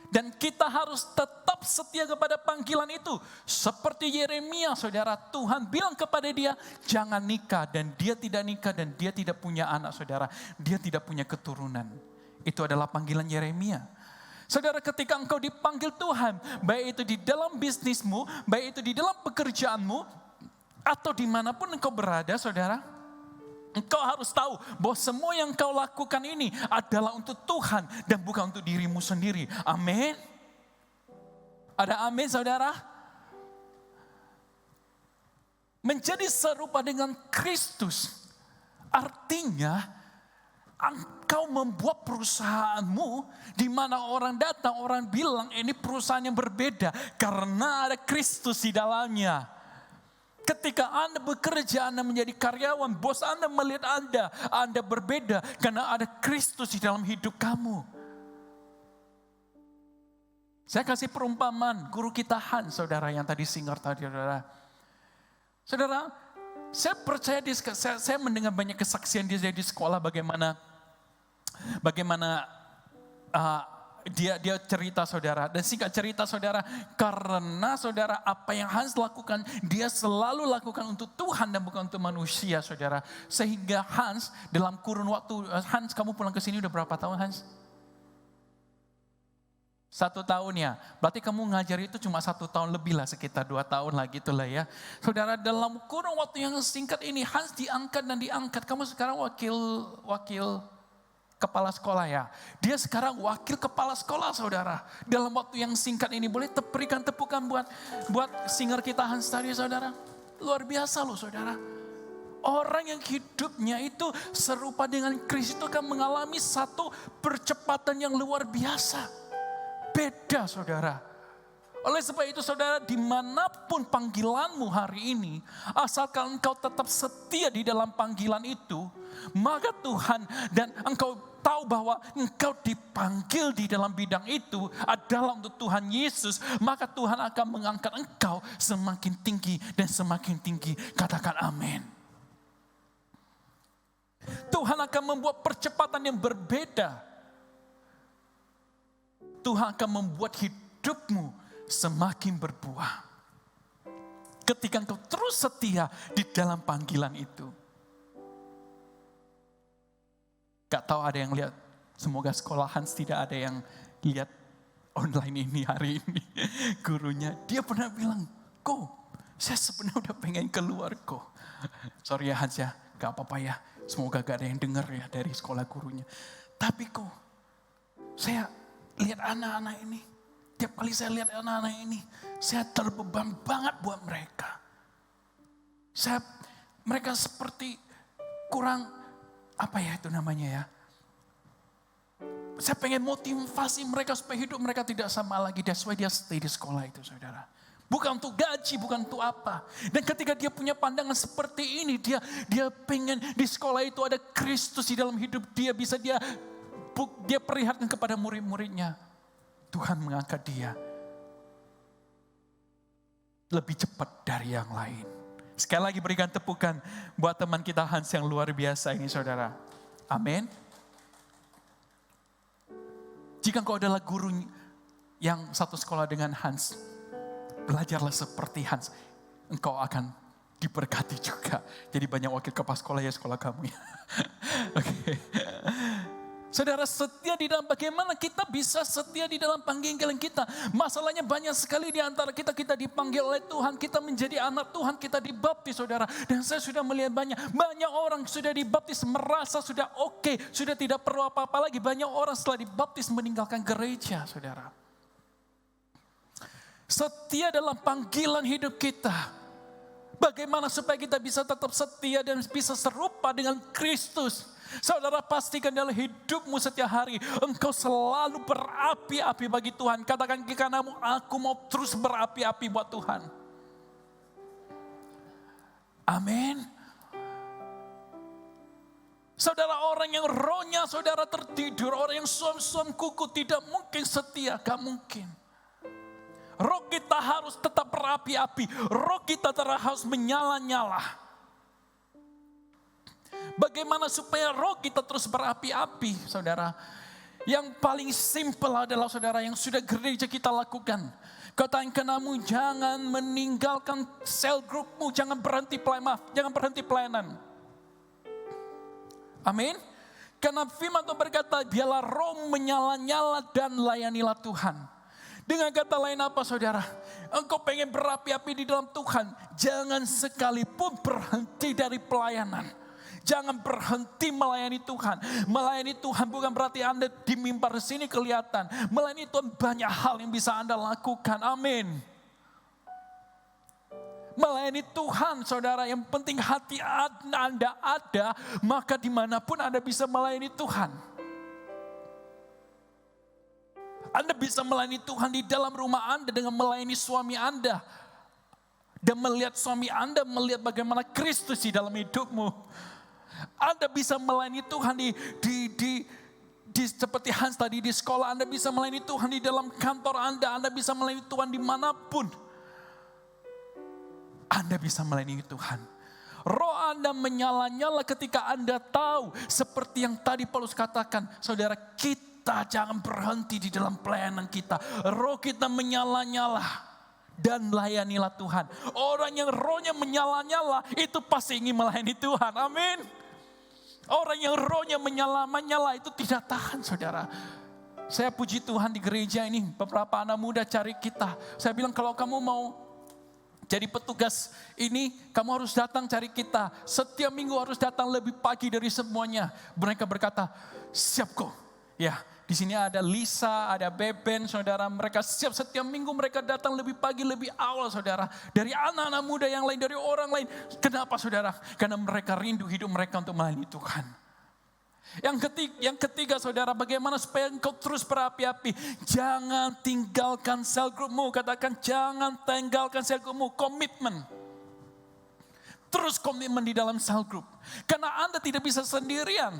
Dan kita harus tetap setia kepada panggilan itu. Seperti Yeremia, saudara, Tuhan bilang kepada dia, jangan nikah. Dan dia tidak nikah dan dia tidak punya anak, saudara. Dia tidak punya keturunan. Itu adalah panggilan Yeremia. Saudara, ketika engkau dipanggil Tuhan, baik itu di dalam bisnismu, baik itu di dalam pekerjaanmu, atau dimanapun engkau berada saudara, engkau harus tahu bahwa semua yang engkau lakukan ini adalah untuk Tuhan dan bukan untuk dirimu sendiri. Amin. Ada amin saudara? Menjadi serupa dengan Kristus artinya engkau membuat perusahaanmu di mana orang datang, orang bilang ini perusahaan yang berbeda karena ada Kristus di dalamnya. Ketika Anda bekerja, Anda menjadi karyawan, bos Anda melihat Anda berbeda karena ada Kristus di dalam hidup kamu. Saya kasih perumpamaan guru kita Hans, saudara, yang tadi singar tadi, saudara. Saudara, saya percaya saya mendengar banyak kesaksian dia di sekolah bagaimana dia cerita saudara, dan singkat cerita saudara, karena saudara apa yang Hans lakukan dia selalu lakukan untuk Tuhan dan bukan untuk manusia saudara, sehingga Hans dalam kurun waktu, Hans kamu pulang ke sini udah berapa tahun Hans? 1 tahun ya, berarti kamu ngajar itu cuma 1 tahun lebih lah, sekitar 2 tahun lah gitulah ya. Saudara, dalam kurun waktu yang singkat ini Hans diangkat dan diangkat. Kamu sekarang wakil kepala sekolah ya. Dia sekarang wakil kepala sekolah saudara. Dalam waktu yang singkat ini, boleh berikan tepukan buat singer kita Hans tadi saudara. Luar biasa loh saudara. Orang yang hidupnya itu serupa dengan Kristus itu akan mengalami satu percepatan yang luar biasa. Beda saudara. Oleh sebab itu saudara, dimanapun panggilanmu hari ini, asalkan engkau tetap setia di dalam panggilan itu, maka Tuhan, dan engkau tahu bahwa engkau dipanggil di dalam bidang itu adalah untuk Tuhan Yesus, maka Tuhan akan mengangkat engkau semakin tinggi dan semakin tinggi. Katakan amin. Tuhan akan membuat percepatan yang berbeda. Tuhan akan membuat hidupmu semakin berbuah. Ketika engkau terus setia di dalam panggilan itu. Gak tahu ada yang lihat, semoga sekolah Hans tidak ada yang lihat online ini hari ini. Gurunya, dia pernah bilang, saya sebenarnya udah pengen keluar kok. Sorry ya Hans ya, gak apa-apa ya. Semoga gak ada yang dengar ya dari sekolah gurunya. Tapi saya lihat anak-anak ini. Tiap kali saya lihat anak-anak ini, saya terbeban banget buat mereka. Mereka seperti kurang, apa ya itu namanya ya. Saya pengen motivasi mereka supaya hidup mereka tidak sama lagi. That's why dia stay di sekolah itu saudara. Bukan untuk gaji, bukan untuk apa. Dan ketika dia punya pandangan seperti ini, dia pengen di sekolah itu ada Kristus di dalam hidup dia, bisa dia perlihatkan kepada murid-muridnya. Tuhan mengangkat dia lebih cepat dari yang lain. Sekali lagi berikan tepukan buat teman kita Hans yang luar biasa ini saudara. Amin. Jika engkau adalah guru yang satu sekolah dengan Hans, belajarlah seperti Hans. Engkau akan diberkati juga. Jadi banyak wakil kepala sekolah ya sekolah kamu ya. Oke. Saudara, setia di dalam, bagaimana kita bisa setia di dalam panggilan kita? Masalahnya banyak sekali di antara kita dipanggil oleh Tuhan, kita menjadi anak Tuhan, kita dibaptis saudara. Dan saya sudah melihat banyak orang sudah dibaptis merasa sudah oke, sudah tidak perlu apa-apa lagi. Banyak orang setelah dibaptis meninggalkan gereja saudara. Setia dalam panggilan hidup kita. Bagaimana supaya kita bisa tetap setia dan bisa serupa dengan Kristus? Saudara, pastikan dalam hidupmu setiap hari engkau selalu berapi-api bagi Tuhan. Katakan ke kananmu, aku mau terus berapi-api buat Tuhan. Amin. Saudara, orang yang rohnya saudara tertidur, orang yang suam-suam kuku tidak mungkin setia, gak mungkin. Roh kita harus tetap berapi-api, roh kita harus menyala-nyala. Bagaimana supaya roh kita terus berapi-api, saudara? Yang paling simpel adalah saudara yang sudah gereja kita lakukan. Katakan kenamu, jangan meninggalkan sel grupmu, jangan berhenti pelayanan. Amin. Karena firman Tuhan berkata, biarlah roh menyala-nyala dan layanilah Tuhan. Dengan kata lain apa saudara? engkau pengen berapi-api di dalam Tuhan, jangan sekalipun berhenti dari pelayanan. Jangan berhenti melayani Tuhan. Melayani Tuhan bukan berarti Anda di mimbar sini kelihatan. Melayani Tuhan banyak hal yang bisa Anda lakukan. Amin. Melayani Tuhan, saudara, yang penting hati Anda ada, maka dimanapun Anda bisa melayani Tuhan. Anda bisa melayani Tuhan di dalam rumah Anda dengan melayani suami Anda. Dan melihat suami Anda, melihat bagaimana Kristus di dalam hidupmu. Anda bisa melayani Tuhan di seperti Hans tadi di sekolah. Anda bisa melayani Tuhan di dalam kantor Anda bisa melayani Tuhan dimanapun. Anda bisa melayani Tuhan. Roh Anda menyala-nyala ketika Anda tahu. Seperti yang tadi Paulus katakan. Saudara, kita jangan berhenti di dalam pelayanan kita. Roh kita menyala-nyala. Dan layanilah Tuhan. Orang yang rohnya menyala-nyala itu pasti ingin melayani Tuhan. Amin. Orang yang rohnya menyala-nyala itu tidak tahan, saudara. Saya puji Tuhan di gereja ini. Beberapa anak muda cari kita. Saya bilang kalau kamu mau jadi petugas ini, kamu harus datang cari kita. Setiap minggu harus datang lebih pagi dari semuanya. Mereka berkata, siap kok. Ya, di sini ada Lisa, ada Beben, saudara. Mereka siap setiap minggu mereka datang lebih pagi, lebih awal, saudara. Dari anak-anak muda yang lain, dari orang lain. Kenapa, saudara? Karena mereka rindu hidup mereka untuk melayani Tuhan. Yang ketiga, saudara, bagaimana supaya engkau terus berapi-api? Jangan tinggalkan sel grupmu. Katakan, jangan tinggalkan sel grupmu. Komitmen. Terus komitmen di dalam sel grup. Karena Anda tidak bisa sendirian.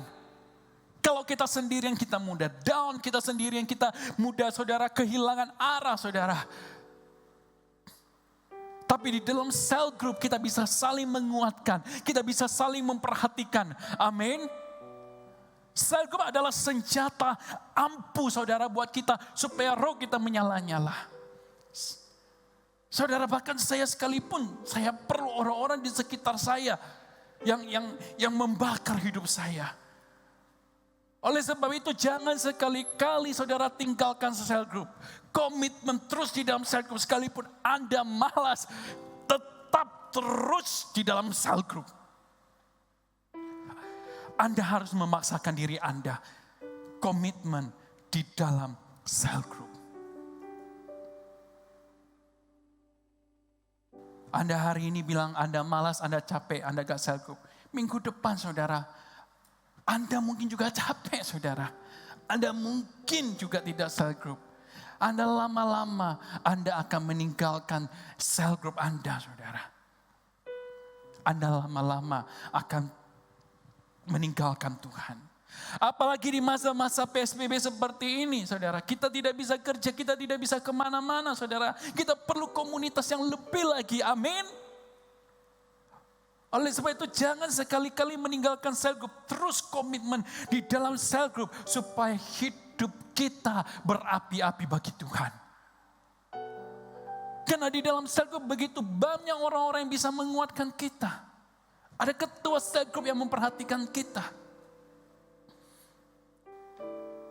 Kalau kita sendirian, kita mudah down. Kita sendirian, kita mudah, saudara, kehilangan arah, saudara. Tapi di dalam sel grup kita bisa saling menguatkan. Kita bisa saling memperhatikan. Amin. Sel grup adalah senjata ampuh, saudara, buat kita supaya roh kita menyala-nyala. Saudara, bahkan saya sekalipun, saya perlu orang-orang di sekitar saya yang membakar hidup saya. Oleh sebab itu jangan sekali-kali saudara tinggalkan sel grup. Komitmen terus di dalam sel grup sekalipun Anda malas, tetap terus di dalam sel grup. Anda harus memaksakan diri Anda komitmen di dalam sel group. Anda hari ini bilang Anda malas, Anda capek, Anda gak sel group. Minggu depan, saudara, Anda mungkin juga capek, saudara. Anda mungkin juga tidak sel group. Anda lama-lama Anda akan meninggalkan sel group Anda, saudara. Anda lama-lama akan meninggalkan Tuhan. Apalagi di masa-masa PSBB seperti ini, saudara. Kita tidak bisa kerja, kita tidak bisa kemana-mana, saudara. Kita perlu komunitas yang lebih lagi, amin. Oleh sebab itu jangan sekali-kali meninggalkan sel group. Terus komitmen di dalam sel group supaya hidup kita berapi-api bagi Tuhan. Karena di dalam sel group begitu banyak orang-orang yang bisa menguatkan kita. Ada ketua sel group yang memperhatikan kita.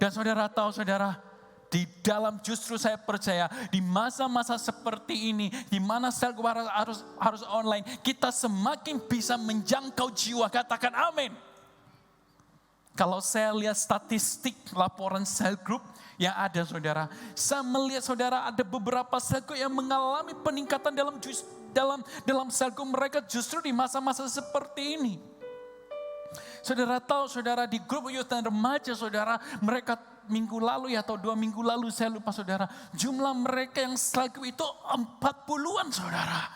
Dan saudara tahu, saudara, di dalam justru saya percaya di masa-masa seperti ini, di mana sel group harus online, kita semakin bisa menjangkau jiwa. Katakan amin. Kalau saya lihat statistik laporan sel group yang ada, saudara, saya melihat, saudara, ada beberapa sel group yang mengalami peningkatan dalam sel group mereka justru di masa-masa seperti ini. Saudara tahu, saudara, di grup youth dan remaja, saudara, mereka minggu lalu atau 2 minggu lalu, saya lupa, saudara, jumlah mereka yang sel group itu 40-an, saudara.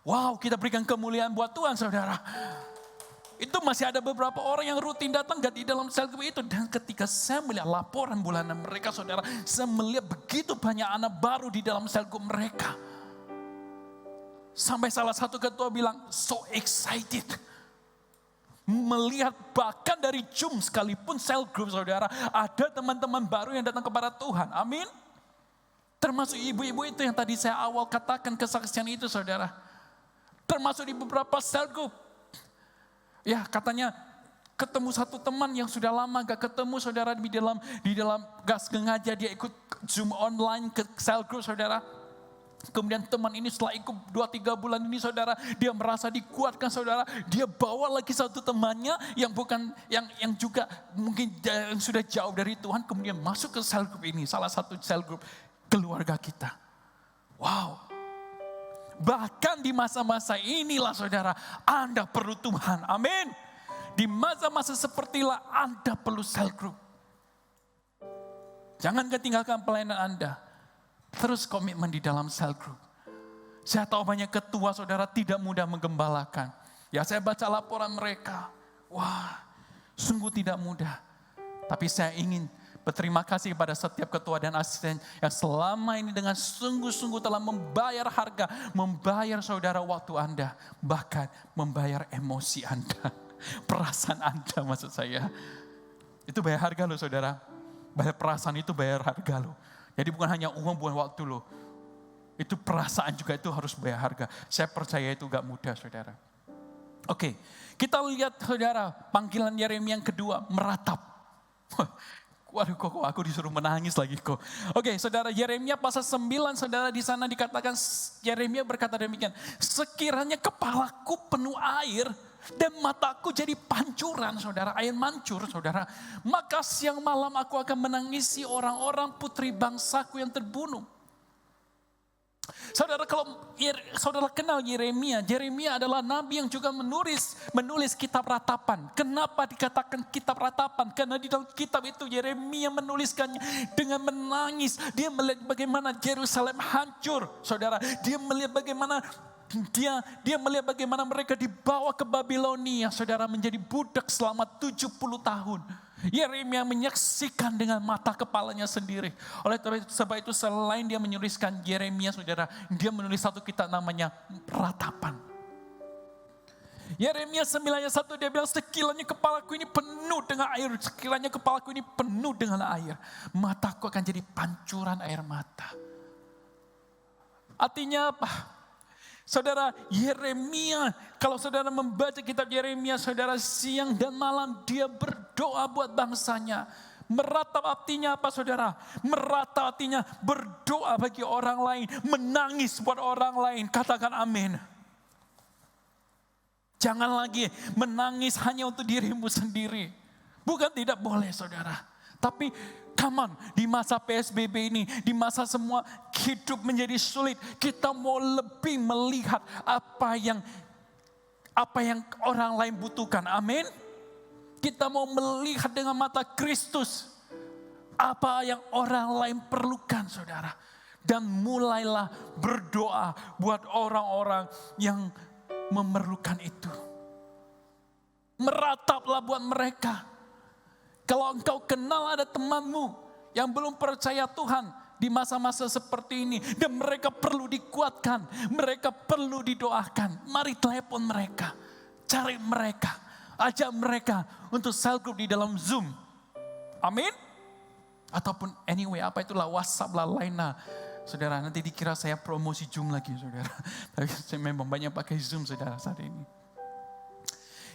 Wow, kita berikan kemuliaan buat Tuhan, saudara. Itu masih ada beberapa orang yang rutin datang gak di dalam sel group itu. Dan ketika saya melihat laporan bulanan mereka, saudara, saya melihat begitu banyak anak baru di dalam sel group mereka. Sampai salah satu ketua bilang, so excited. Melihat bahkan dari Zoom sekalipun sel group, saudara, ada teman-teman baru yang datang kepada Tuhan. Amin. Termasuk ibu-ibu itu yang tadi saya awal katakan kesaksian itu, saudara. Termasuk di beberapa sel group. Ya, katanya ketemu satu teman yang sudah lama gak ketemu, saudara, di dalam gak sengaja dia ikut Zoom online ke sel group, saudara. Kemudian teman ini setelah ikut 2-3 bulan ini saudara, dia merasa dikuatkan saudara. Dia bawa lagi satu temannya yang bukan, yang juga mungkin yang sudah jauh dari Tuhan. Kemudian masuk ke sel group ini, salah satu sel group keluarga kita. Wow. Bahkan di masa-masa inilah saudara, Anda perlu Tuhan. Amin. Di masa-masa sepertilah Anda perlu sel group. Jangan ketinggalkan pelayanan Anda. Terus komitmen di dalam sel group. Saya tahu banyak ketua saudara tidak mudah menggembalakan. Ya saya baca laporan mereka. Wah, sungguh tidak mudah. Tapi saya ingin berterima kasih kepada setiap ketua dan asisten yang selama ini dengan sungguh-sungguh telah membayar harga, membayar saudara waktu Anda, bahkan membayar emosi Anda, perasaan Anda maksud saya. Itu bayar harga loh saudara. Bayar perasaan itu bayar harga loh. Jadi bukan hanya uang, bukan waktu loh. Itu perasaan juga itu harus bayar harga. Saya percaya itu gak mudah saudara. Oke, kita lihat saudara panggilan Yeremia yang kedua, meratap. Waduh kok aku disuruh menangis lagi kok. Oke saudara, Yeremia pasal 9 saudara, di sana dikatakan Yeremia berkata demikian. Sekiranya kepalaku penuh air dan mataku jadi pancuran saudara, air mancur saudara. Maka siang malam aku akan menangisi orang-orang putri bangsaku yang terbunuh. Saudara, kalau saudara kenal Yeremia, Yeremia adalah nabi yang juga menulis kitab ratapan. Kenapa dikatakan kitab ratapan? Karena di dalam kitab itu Yeremia menuliskannya dengan menangis. Dia melihat bagaimana Yerusalem hancur, saudara. Dia melihat bagaimana mereka dibawa ke Babilonia, saudara, menjadi budak selama 70 tahun. Yeremia menyaksikan dengan mata kepalanya sendiri. Oleh sebab itu selain dia menuliskan Yeremia saudara, dia menulis satu kitab namanya Ratapan. Yeremia 9:1 dia bilang, sekiranya kepalaku ini penuh dengan air, sekiranya kepalaku ini penuh dengan air, mataku akan jadi pancuran air mata. Artinya apa? Saudara, Yeremia, kalau saudara membaca kitab Yeremia, saudara, siang dan malam dia berdoa buat bangsanya. Meratap artinya apa saudara? Meratap artinya berdoa bagi orang lain, menangis buat orang lain. Katakan amin. Jangan lagi menangis hanya untuk dirimu sendiri. Bukan tidak boleh saudara. Tapi come on, di masa PSBB ini, di masa semua hidup menjadi sulit, kita mau lebih melihat apa yang orang lain butuhkan. Amin. Kita mau melihat dengan mata Kristus apa yang orang lain perlukan, saudara. Dan mulailah berdoa buat orang-orang yang memerlukan itu. Merataplah buat mereka. Kalau engkau kenal ada temanmu yang belum percaya Tuhan di masa-masa seperti ini, dan mereka perlu dikuatkan, mereka perlu didoakan, mari telepon mereka, cari mereka, ajak mereka untuk cell group di dalam Zoom. Amin. Ataupun anyway, apa itulah, WhatsApp lah, lain lah. Saudara, nanti dikira saya promosi Zoom lagi, saudara. Tapi saya memang banyak pakai Zoom, saudara, saat ini.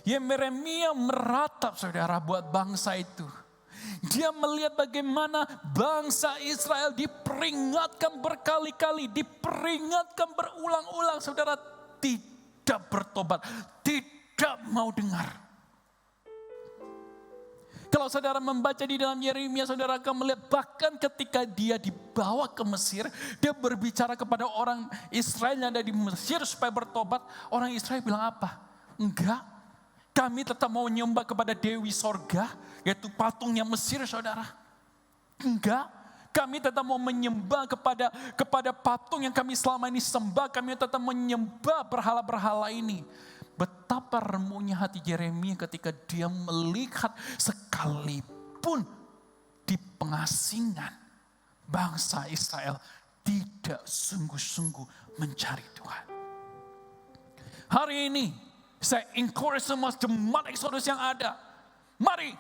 Yeremia meratap, saudara, buat bangsa itu. Dia melihat bagaimana bangsa Israel diperingatkan berkali-kali, diperingatkan berulang-ulang, saudara, tidak bertobat, tidak mau dengar. Kalau saudara membaca di dalam Yeremia, saudara akan melihat bahkan ketika dia dibawa ke Mesir, dia berbicara kepada orang Israel yang ada di Mesir supaya bertobat. Orang Israel bilang apa? Enggak. Kami tetap mau menyembah kepada Dewi Sorga, yaitu patungnya Mesir, saudara. Enggak, kami tetap mau menyembah kepada patung yang kami selama ini sembah. Kami tetap menyembah berhala-berhala ini. Betapa remuknya hati Yeremia ketika dia melihat sekalipun di pengasingan bangsa Israel tidak sungguh-sungguh mencari Tuhan. Hari ini saya encourage semua jemaat Exodus yang ada. Mari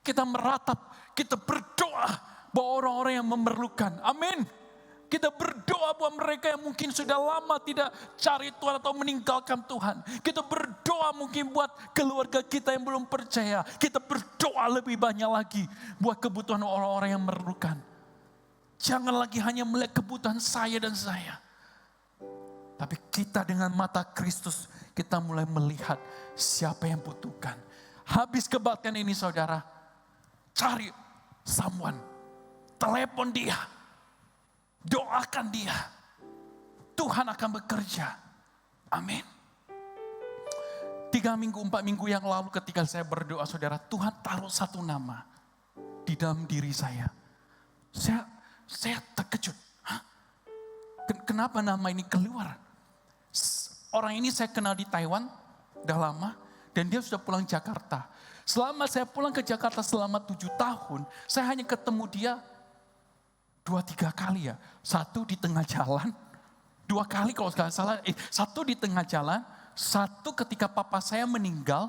kita meratap, kita berdoa buat orang-orang yang memerlukan. Amin. Kita berdoa buat mereka yang mungkin sudah lama tidak cari Tuhan atau meninggalkan Tuhan. Kita berdoa mungkin buat keluarga kita yang belum percaya. Kita berdoa lebih banyak lagi buat kebutuhan orang-orang yang memerlukan. Jangan lagi hanya melihat kebutuhan saya dan saya. Tapi kita dengan mata Kristus, kita mulai melihat siapa yang butuhkan. Habis kebaktian ini saudara, cari someone, telepon dia, doakan dia. Tuhan akan bekerja. Amin. 3 minggu, 4 minggu yang lalu ketika saya berdoa saudara, Tuhan taruh satu nama di dalam diri saya. Saya terkejut. Hah? Kenapa nama ini keluar? Orang ini saya kenal di Taiwan, udah lama, dan dia sudah pulang Jakarta. Selama saya pulang ke Jakarta selama 7 tahun, saya hanya ketemu dia 2-3 kali ya. Satu di tengah jalan, 2 kali kalau nggak salah, satu di tengah jalan, satu ketika papa saya meninggal,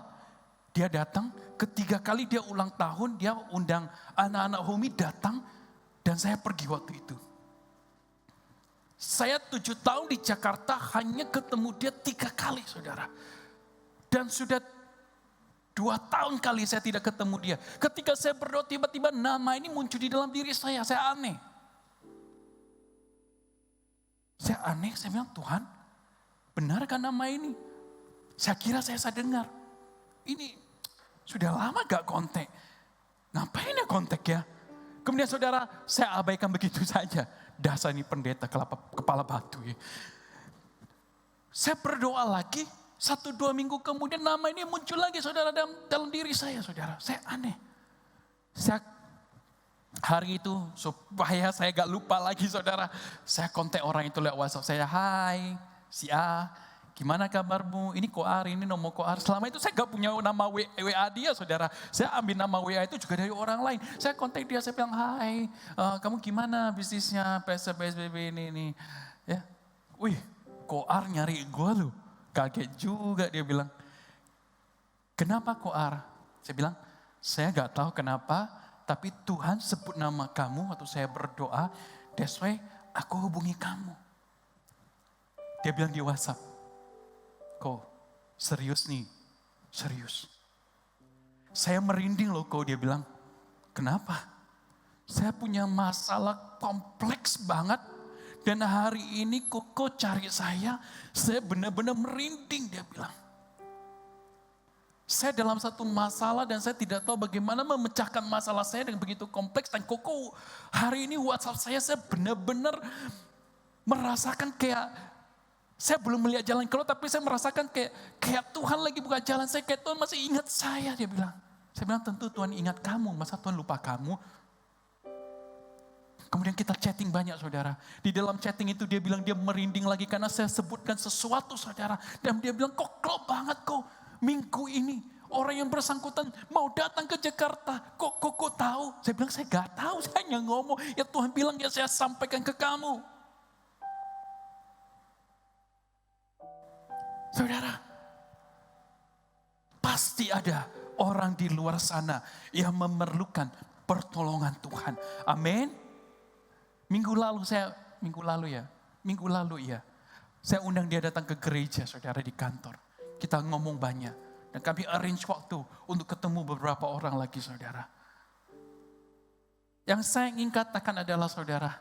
dia datang, ketiga kali dia ulang tahun, dia undang anak-anak Homi datang, dan saya pergi waktu itu. Saya 7 tahun di Jakarta hanya ketemu dia 3 kali saudara. Dan sudah 2 tahun kali saya tidak ketemu dia. Ketika saya berdoa tiba-tiba nama ini muncul di dalam diri saya aneh. Saya bilang Tuhan benarkah nama ini? Saya kira saya dengar. Ini sudah lama gak kontak. Ngapain ya kontak ya? Kemudian saudara saya abaikan begitu saja. Dasar ini pendeta kepala batu ya. Saya berdoa lagi, 1-2 minggu kemudian nama ini muncul lagi saudara dalam diri saya saudara. Saya aneh. Hari itu supaya saya gak lupa lagi saudara. Saya kontak orang itu lewat WhatsApp saya. Hai si A, gimana kabarmu? Ini Koar, ini nomor Koar. Selama itu saya gak punya nama WA dia saudara. Saya ambil nama WA itu juga dari orang lain. Saya kontak dia, saya bilang, hai kamu gimana bisnisnya PSBB ini. Ya, wih Koar nyari gue loh. Kaget juga dia bilang. Kenapa Koar? Saya bilang, saya gak tahu kenapa, tapi Tuhan sebut nama kamu waktu saya berdoa. That's why aku hubungi kamu. Dia bilang di WhatsApp. Kok serius nih? Serius. Saya merinding loh kok, dia bilang. Kenapa? Saya punya masalah kompleks banget. Dan hari ini kok cari saya benar-benar merinding, dia bilang. Saya dalam satu masalah dan saya tidak tahu bagaimana memecahkan masalah saya dengan begitu kompleks. Dan kok hari ini WhatsApp saya benar-benar merasakan kayak, saya belum melihat jalan keluar, tapi saya merasakan kayak Tuhan lagi buka jalan saya, kayak Tuhan masih ingat saya, dia bilang. Saya bilang tentu Tuhan ingat kamu, masa Tuhan lupa kamu? Kemudian kita chatting banyak saudara. Di dalam chatting itu dia bilang dia merinding lagi karena saya sebutkan sesuatu saudara. Dan dia bilang kok klop banget kok minggu ini. Orang yang bersangkutan mau datang ke Jakarta. Kok tahu? Saya bilang saya gak tahu, saya hanya ngomong. Ya Tuhan bilang ya saya sampaikan ke kamu. Saudara, pasti ada orang di luar sana yang memerlukan pertolongan Tuhan. Amin. Minggu lalu ya, saya undang dia datang ke gereja saudara di kantor. Kita ngomong banyak dan kami arrange waktu untuk ketemu beberapa orang lagi saudara. Yang saya ingin katakan adalah saudara,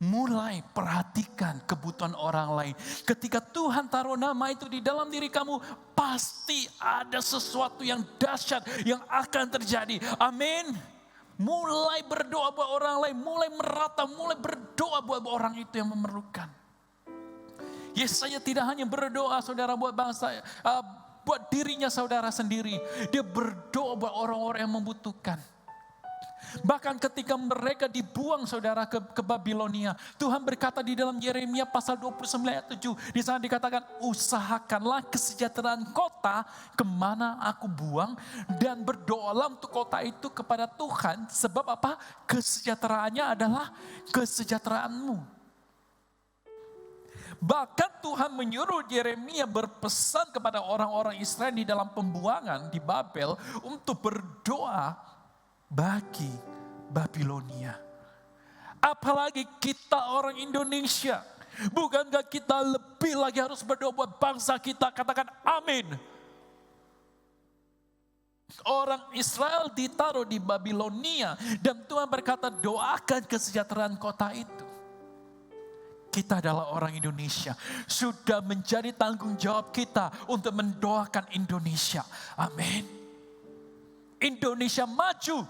mulai perhatikan kebutuhan orang lain. Ketika Tuhan taruh nama itu di dalam diri kamu, pasti ada sesuatu yang dahsyat yang akan terjadi. Amin. Mulai berdoa buat orang lain, mulai merata, mulai berdoa buat orang itu yang memerlukan. Yesaya tidak hanya berdoa saudara buat bangsa, buat dirinya saudara sendiri. Dia berdoa buat orang-orang yang membutuhkan. Bahkan ketika mereka dibuang saudara ke Babilonia, Tuhan berkata di dalam Yeremia pasal 29 ayat 7, di sana dikatakan, usahakanlah kesejahteraan kota kemana aku buang, dan berdoalah untuk kota itu kepada Tuhan, sebab apa? Kesejahteraannya adalah kesejahteraanmu. Bahkan Tuhan menyuruh Yeremia berpesan kepada orang-orang Israel di dalam pembuangan di Babel untuk berdoa bagi Babilonia. Apalagi kita orang Indonesia. Bukankah kita lebih lagi harus berdoa buat bangsa kita? Katakan amin. Orang Israel ditaruh di Babilonia. Dan Tuhan berkata doakan kesejahteraan kota itu. kita adalah orang Indonesia. Sudah menjadi tanggung jawab kita untuk mendoakan Indonesia. Amin. Indonesia maju.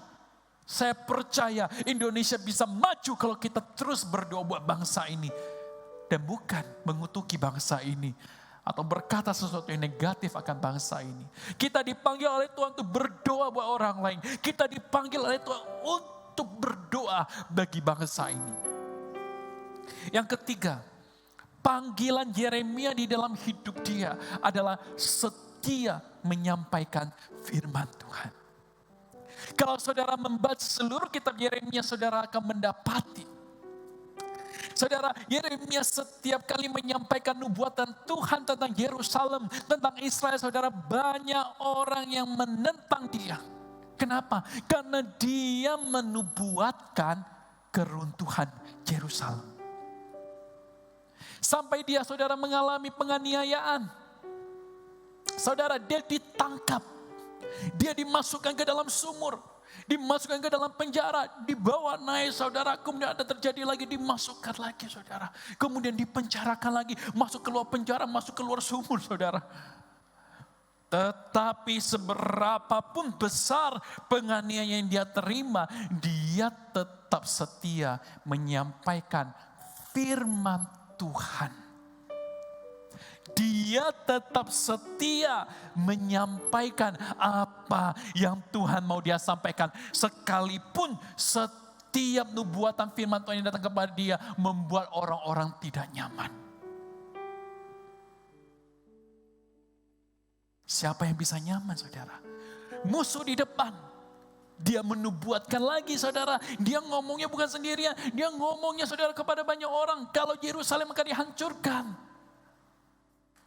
Saya percaya Indonesia bisa maju kalau kita terus berdoa buat bangsa ini. Dan bukan mengutuki bangsa ini. Atau berkata sesuatu yang negatif akan bangsa ini. Kita dipanggil oleh Tuhan untuk berdoa buat orang lain. Kita dipanggil oleh Tuhan untuk berdoa bagi bangsa ini. Yang ketiga, panggilan Yeremia di dalam hidup dia adalah setia menyampaikan firman Tuhan. Kalau saudara membaca seluruh kitab Yeremia, saudara akan mendapati. Saudara, Yeremia setiap kali menyampaikan nubuatan Tuhan tentang Yerusalem, tentang Israel, saudara, banyak orang yang menentang dia. Kenapa? Karena dia menubuatkan keruntuhan Yerusalem. Sampai dia, saudara, mengalami penganiayaan. Saudara, dia ditangkap. Dia dimasukkan ke dalam sumur. Dimasukkan ke dalam penjara. Dibawa naik, saudara. Kemudian ada terjadi lagi, dimasukkan lagi, saudara. Kemudian dipenjarakan lagi. Masuk keluar penjara, masuk keluar sumur, saudara. Tetapi seberapapun besar penganiayaan yang dia terima, dia tetap setia menyampaikan firman Tuhan. Dia tetap setia menyampaikan apa yang Tuhan mau dia sampaikan. Sekalipun setiap nubuatan firman Tuhan yang datang kepada dia membuat orang-orang tidak nyaman. Siapa yang bisa nyaman, saudara? Musuh di depan. Dia menubuatkan lagi, saudara. Dia ngomongnya bukan sendirian. Dia ngomongnya, saudara, kepada banyak orang. Kalau Yerusalem akan dihancurkan.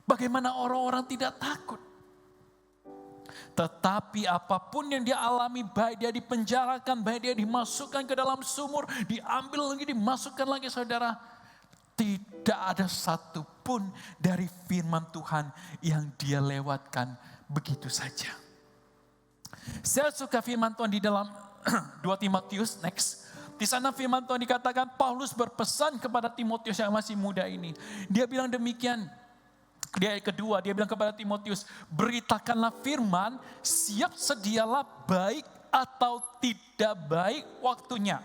Bagaimana orang-orang tidak takut? Tetapi apapun yang dia alami, baik dia dipenjarakan, baik dia dimasukkan ke dalam sumur, diambil lagi, dimasukkan lagi, saudara. Tidak ada satupun dari firman Tuhan yang dia lewatkan begitu saja. Saya suka firman Tuhan di dalam 2 Timotius, next. Di sana firman Tuhan dikatakan, Paulus berpesan kepada Timotius yang masih muda ini. Dia bilang demikian, di ayat kedua, dia bilang kepada Timotius, beritakanlah firman, siap sedialah baik atau tidak baik waktunya.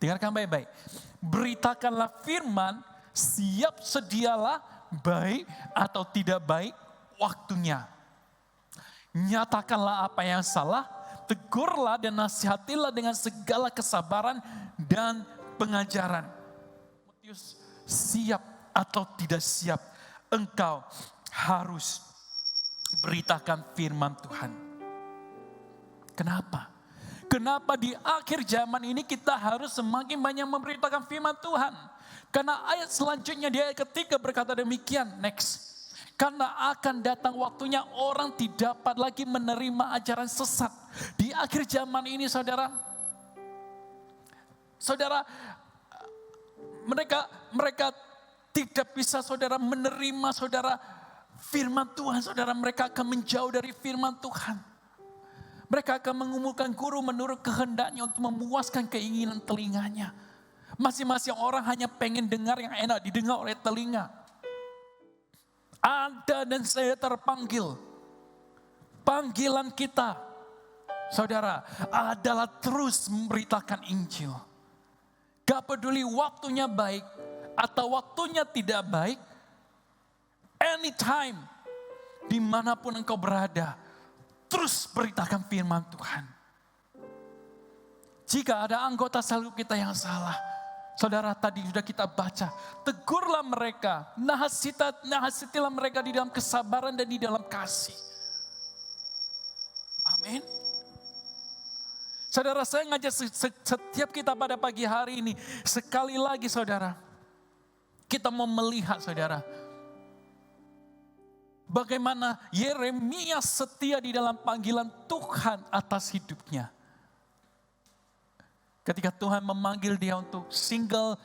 Dengarkan baik-baik. Beritakanlah firman, siap sedialah baik atau tidak baik waktunya. Nyatakanlah apa yang salah, tegurlah dan nasihatilah dengan segala kesabaran dan pengajaran. Timotius, siap atau tidak siap, engkau harus beritakan firman Tuhan. Kenapa? Kenapa di akhir zaman ini kita harus semakin banyak memberitakan firman Tuhan? Karena ayat selanjutnya di ayat ketiga berkata demikian, next. Karena akan datang waktunya orang tidak dapat lagi menerima ajaran sesat. Di akhir zaman ini, saudara, mereka tidak bisa, saudara, menerima, saudara, firman Tuhan. Saudara, mereka akan menjauh dari firman Tuhan. Mereka akan mengumumkan guru menurut kehendaknya untuk memuaskan keinginan telinganya. Masing-masing orang hanya pengen dengar yang enak didengar oleh telinga. Anda dan saya terpanggil. Panggilan kita, saudara, adalah terus memberitakan Injil. Gak peduli waktunya baik atau waktunya tidak baik. Anytime, dimanapun engkau berada, terus beritakan firman Tuhan. Jika ada anggota sel kita yang salah, saudara, tadi sudah kita baca, tegurlah mereka, nasihatilah mereka di dalam kesabaran dan di dalam kasih. Amin. Saudara, saya ngajak setiap kita pada pagi hari ini, sekali lagi, saudara, kita mau melihat, saudara, bagaimana Yeremia setia di dalam panggilan Tuhan atas hidupnya. Ketika Tuhan memanggil dia untuk single,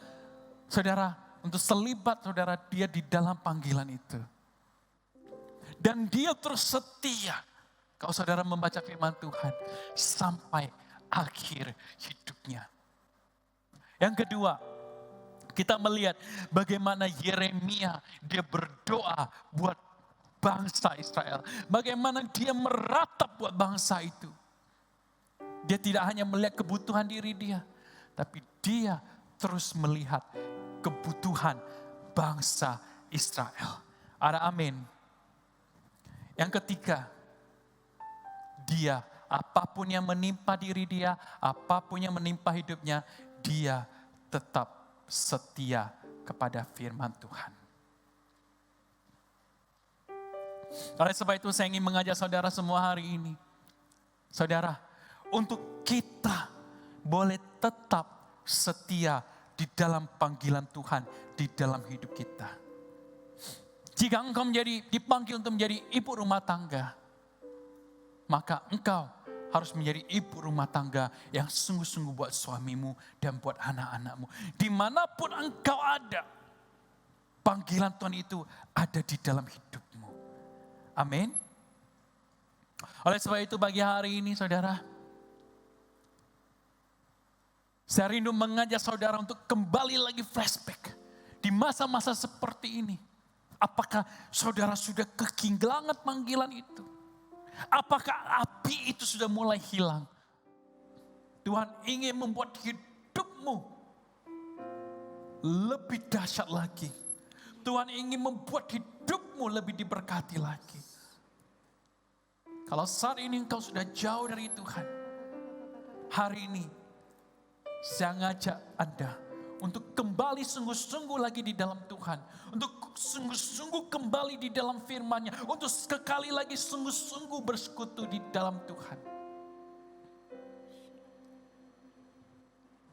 saudara, untuk selibat, saudara, dia di dalam panggilan itu. Dan dia terus setia, kalau saudara membaca firman Tuhan, sampai akhir hidupnya. Yang kedua, Kita melihat bagaimana Yeremia dia berdoa buat bangsa Israel. Bagaimana dia meratap buat bangsa itu. Dia tidak hanya melihat kebutuhan diri dia, tapi dia terus melihat kebutuhan bangsa Israel. Ada amin. Yang ketiga, dia apapun yang menimpa diri dia, apapun yang menimpa hidupnya, dia tetap setia kepada firman Tuhan. Oleh sebab itu saya ingin mengajak saudara semua hari ini. Saudara, untuk kita boleh tetap setia di dalam panggilan Tuhan, di dalam hidup kita. Jika engkau dipanggil untuk menjadi ibu rumah tangga, maka engkau harus menjadi ibu rumah tangga yang sungguh-sungguh buat suamimu dan buat anak-anakmu. Dimanapun engkau ada, panggilan Tuhan itu ada di dalam hidupmu. Amin. Oleh sebab itu bagi hari ini saudara, saya rindu mengajak saudara untuk kembali lagi flashback di masa-masa seperti ini. Apakah saudara sudah kehilangan panggilan itu? Apakah api itu sudah mulai hilang? Tuhan ingin membuat hidupmu lebih dahsyat lagi. Tuhan ingin membuat hidupmu lebih diberkati lagi. Kalau saat ini engkau sudah jauh dari Tuhan, hari ini saya ngajak Anda untuk kembali sungguh-sungguh lagi di dalam Tuhan. Untuk sungguh-sungguh kembali di dalam firman-Nya. Untuk sekali lagi sungguh-sungguh bersekutu di dalam Tuhan.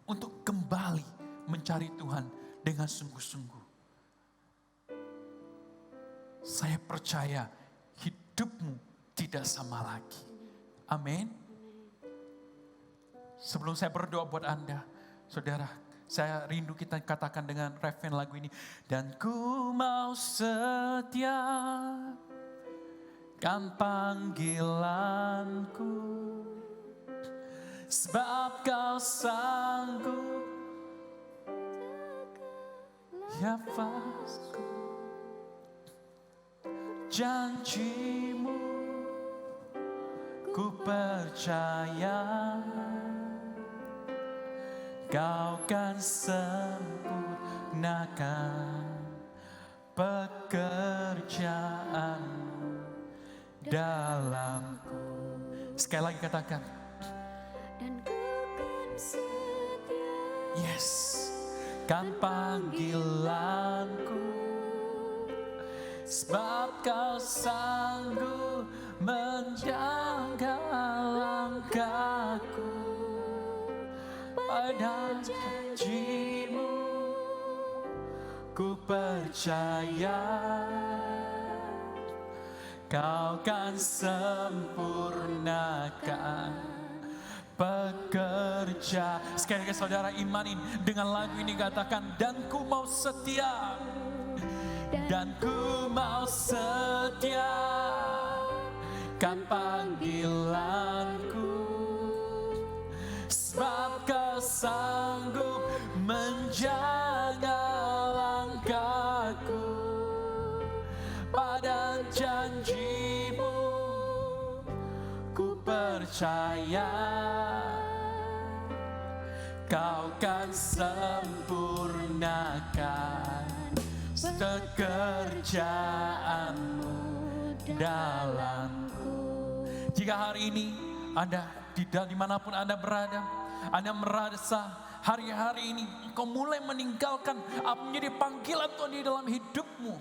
Untuk kembali mencari Tuhan dengan sungguh-sungguh. Saya percaya hidupmu tidak sama lagi. Amin. Sebelum saya berdoa buat Anda, saudara, saya rindu kita katakan dengan refren lagu ini. Dan ku mau setia kan panggilanku, sebab kau sanggup ya fasku. Janjimu ku percaya, kau kan sempurnakan pekerjaanmu dalamku. Sekali lagi katakan. Dan ku kan setia. Yes. Kan panggilanku, sebab kau sanggup menjaga langkahku. Pada janjimu ku percaya, kau kan sempurnakan pekerja. Sekali lagi saudara imanin dengan lagu ini, katakan, dan ku mau setia. Dan ku mau setia kan panggilanku, sebab kau sanggup menjaga langkahku. Pada janjimu ku percaya, kau kan sempurnakan pekerjaanmu dalamku. Jika hari ini Anda dimanapun Anda berada, Anda merasa hari-hari ini engkau mulai meninggalkan apa menjadi panggilan Tuhan di dalam hidupmu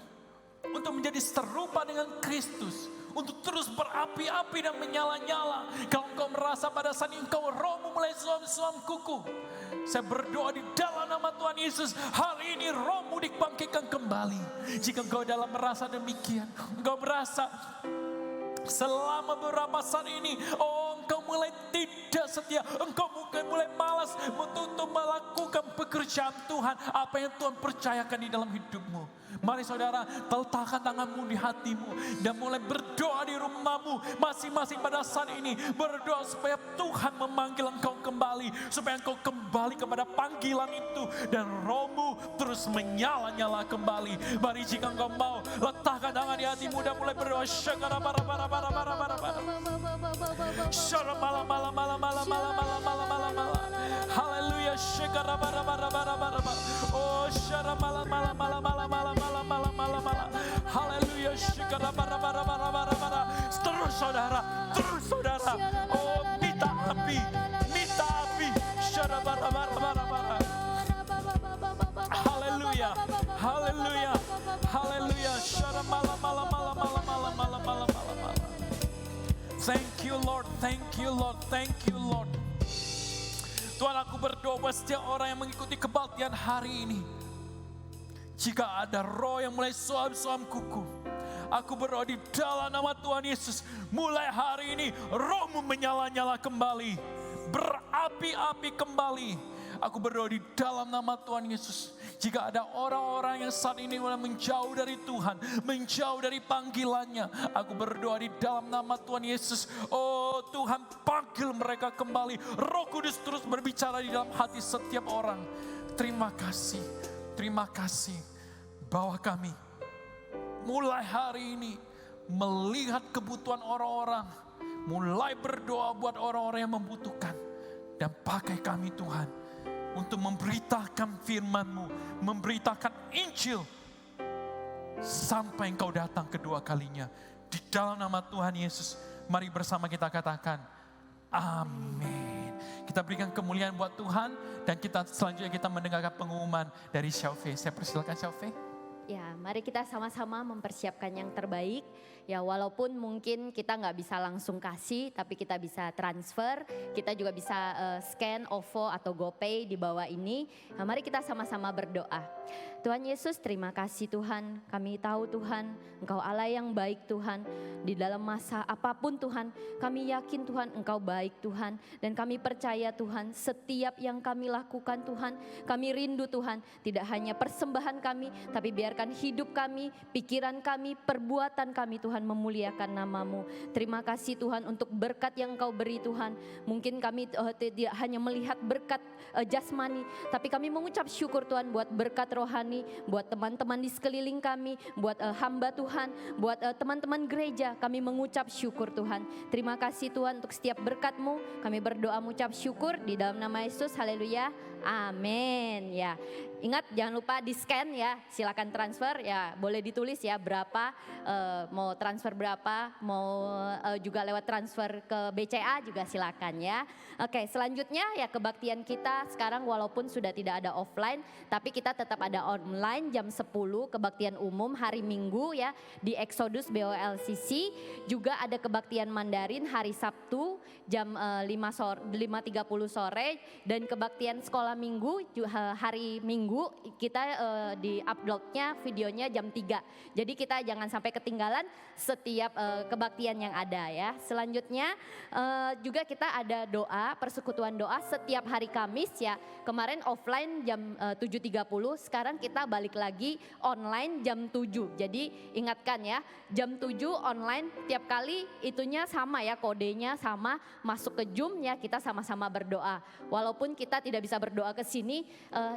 untuk menjadi serupa dengan Kristus, untuk terus berapi-api dan menyala-nyala. Kalau engkau merasa pada saat ini engkau rohmu mulai suam-suam kuku, saya berdoa di dalam nama Tuhan Yesus, hari ini rohmu dibangkitkan kembali. Jika engkau dalam merasa demikian, engkau merasa selama beberapa saat ini, engkau mulai tidak setia, engkau mungkin mulai malas untuk melakukan pekerjaan Tuhan, apa yang Tuhan percayakan di dalam hidupmu. Mari saudara, letakkan tanganmu di hatimu dan mulai berdoa di rumahmu masing-masing pada saat ini. Berdoa supaya Tuhan memanggil engkau kembali, supaya engkau kembali kepada panggilan itu dan rohmu terus menyala-nyala kembali. Mari jika engkau mau, letakkan tangan di hatimu dan mulai berdoa. Haleluya. Oh, haleluya. Terus saudara, terus saudara. Oh, minta api, minta api. Haleluya, haleluya, haleluya. Thank you Lord, thank you Lord, thank you Lord. Tuhan, aku berdoa buat setiap orang yang mengikuti kebaktian hari ini. Jika ada roh yang mulai suam-suam kuku, aku berdoa di dalam nama Tuhan Yesus, mulai hari ini rohmu menyala-nyala kembali, berapi-api kembali. Aku berdoa di dalam nama Tuhan Yesus. Jika ada orang-orang yang saat ini mulai menjauh dari Tuhan, menjauh dari panggilannya, aku berdoa di dalam nama Tuhan Yesus. Oh Tuhan, panggil mereka kembali. Roh Kudus terus berbicara di dalam hati setiap orang. Terima kasih bahwa kami mulai hari ini melihat kebutuhan orang-orang, mulai berdoa buat orang-orang yang membutuhkan, dan pakai kami Tuhan untuk memberitakan firman-Mu, memberitakan Injil sampai Engkau datang kedua kalinya. Di dalam nama Tuhan Yesus, mari bersama kita katakan amin. Kita berikan kemuliaan buat Tuhan dan kita selanjutnya kita mendengarkan pengumuman dari Xiaofei. Saya persilakan Xiaofei. Ya, mari kita sama-sama mempersiapkan yang terbaik. Ya, walaupun mungkin kita nggak bisa langsung kasih, tapi kita bisa transfer. Kita juga bisa scan OVO atau GoPay di bawah ini. Nah, mari kita sama-sama berdoa. Tuhan Yesus, terima kasih Tuhan. Kami tahu Tuhan, Engkau Allah yang baik Tuhan. Di dalam masa apapun Tuhan, kami yakin Tuhan Engkau baik Tuhan. Dan kami percaya Tuhan, setiap yang kami lakukan Tuhan, kami rindu Tuhan. Tidak hanya persembahan kami, tapi biarkan hidup kami, pikiran kami, perbuatan kami Tuhan memuliakan nama-Mu. Terima kasih Tuhan untuk berkat yang Engkau beri Tuhan. Mungkin kami tidak hanya melihat berkat jasmani, tapi kami mengucap syukur Tuhan buat berkat rohani, buat teman-teman di sekeliling kami, buat hamba Tuhan, buat teman-teman gereja. Kami mengucap syukur Tuhan. Terima kasih Tuhan untuk setiap berkat-Mu. Kami berdoa mengucap syukur di dalam nama Yesus. Haleluya. Amin. Ya, ingat jangan lupa di scan ya. Silakan transfer ya. Boleh ditulis ya berapa, mau transfer berapa, mau juga lewat transfer ke BCA juga silakan ya. Oke, selanjutnya ya kebaktian kita sekarang walaupun sudah tidak ada offline, tapi kita tetap ada online jam 10 kebaktian umum hari Minggu ya di Exodus BOLCC. Juga ada kebaktian Mandarin hari Sabtu jam 5.30 sore dan kebaktian sekolah Minggu hari Minggu kita di uploadnya videonya jam 3. Jadi kita jangan sampai ketinggalan setiap kebaktian yang ada ya. Selanjutnya juga kita ada doa, persekutuan doa setiap hari Kamis ya. Kemarin offline jam 7.30, sekarang kita balik lagi online jam 7. Jadi ingatkan ya, jam 7 online tiap kali itunya sama ya, kodenya sama, masuk ke Zoom ya, kita sama-sama berdoa. Walaupun kita tidak bisa berdoa ke sini,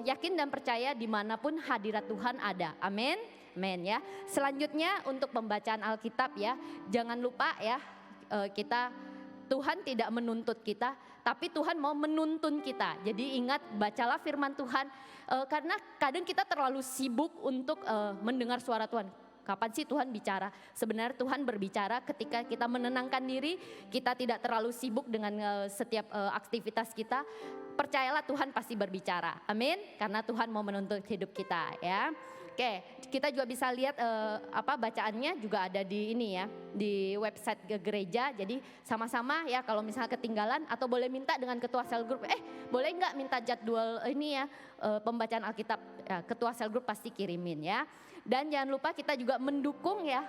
yakin dan percaya dimanapun hadirat Tuhan ada. Amin. Amin ya. Selanjutnya untuk pembacaan Alkitab ya, jangan lupa ya, Tuhan tidak menuntut kita, tapi Tuhan mau menuntun kita. Jadi ingat, bacalah firman Tuhan, karena kadang kita terlalu sibuk untuk mendengar suara Tuhan. Kapan sih Tuhan bicara? Sebenarnya Tuhan berbicara ketika kita menenangkan diri, kita tidak terlalu sibuk dengan setiap aktivitas kita. Percayalah Tuhan pasti berbicara. Amin. Karena Tuhan mau menuntut hidup kita ya. Oke, kita juga bisa lihat bacaannya juga ada di ini ya, di website gereja. Jadi sama-sama ya, kalau misalnya ketinggalan atau boleh minta dengan ketua sel group, boleh nggak minta jadwal ini ya, pembacaan Alkitab ketua sel group pasti kirimin ya. Dan jangan lupa kita juga mendukung ya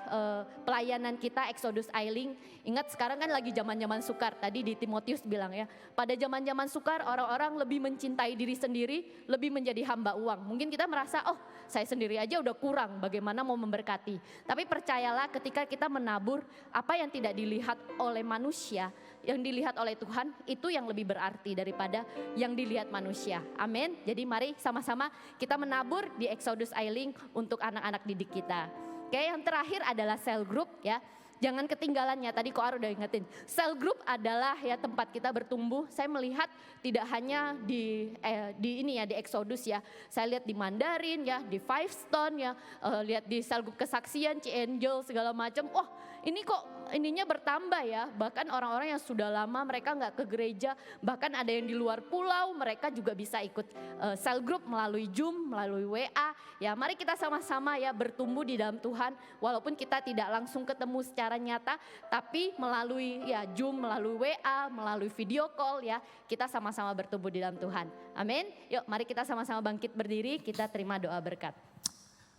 pelayanan kita Exodus Ailing. Ingat sekarang kan lagi zaman-zaman sukar. Tadi di Timotius bilang ya, pada zaman-zaman sukar orang-orang lebih mencintai diri sendiri, lebih menjadi hamba uang. Mungkin kita merasa, oh saya sendiri aja udah kurang, bagaimana mau memberkati. Tapi percayalah ketika kita menabur, apa yang tidak dilihat oleh manusia, yang dilihat oleh Tuhan, itu yang lebih berarti daripada yang dilihat manusia. Amin. Jadi mari sama-sama kita menabur di Exodus Ailing untuk anak-anak didik kita. Oke, yang terakhir adalah cell group ya. Jangan ketinggalannya, tadi Koar udah ingetin. Cell group adalah ya tempat kita bertumbuh. Saya melihat tidak hanya di ini ya, di Exodus ya. Saya lihat di Mandarin ya, di Five Stone ya, lihat di cell group kesaksian, Angel segala macam. Wah, ini kok ininya bertambah ya. Bahkan orang-orang yang sudah lama mereka nggak ke gereja, bahkan ada yang di luar pulau, mereka juga bisa ikut cell group melalui Zoom, melalui WA. Ya, mari kita sama-sama ya bertumbuh di dalam Tuhan, walaupun kita tidak langsung ketemu secara nyata, tapi melalui ya Zoom, melalui WA, melalui video call ya, kita sama-sama bertumbuh di dalam Tuhan. Amin. Yuk, mari kita sama-sama bangkit berdiri, kita terima doa berkat.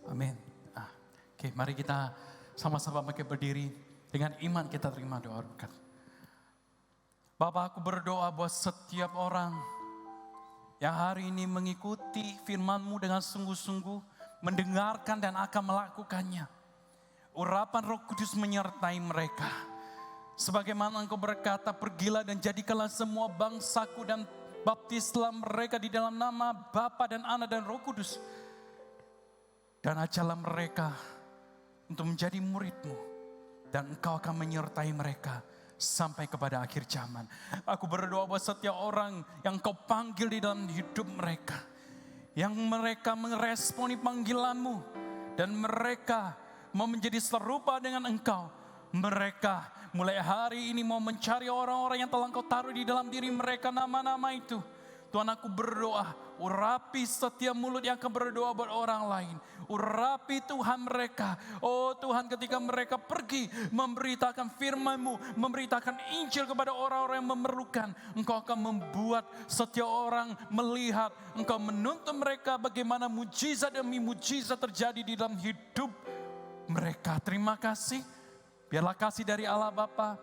Amin. Oke, mari kita sama-sama bangkit berdiri. Dengan iman kita terima doa berkat. Bapak, aku berdoa buat setiap orang yang hari ini mengikuti firman-Mu dengan sungguh-sungguh, mendengarkan dan akan melakukannya. Urapan Roh Kudus menyertai mereka. Sebagaimana Engkau berkata, pergilah dan jadikanlah semua bangsaku dan baptislah mereka di dalam nama Bapa dan Anak dan Roh Kudus. Dan ajarlah mereka untuk menjadi murid-Mu. Dan Engkau akan menyertai mereka sampai kepada akhir zaman. Aku berdoa buat setiap orang yang Engkau panggil di dalam hidup mereka. Yang mereka meresponi panggilan-Mu. Dan mereka mau menjadi serupa dengan Engkau. Mereka mulai hari ini mau mencari orang-orang yang telah Engkau taruh di dalam diri mereka nama-nama itu. Tuhan, aku berdoa, urapi setiap mulut yang akan berdoa buat orang lain. Urapi Tuhan mereka. Oh Tuhan, ketika mereka pergi memberitakan firman-Mu, memberitakan Injil kepada orang-orang yang memerlukan, Engkau akan membuat setiap orang melihat, Engkau menuntun mereka bagaimana mujizat demi mujizat terjadi di dalam hidup mereka. Terima kasih. Biarlah kasih dari Allah Bapa,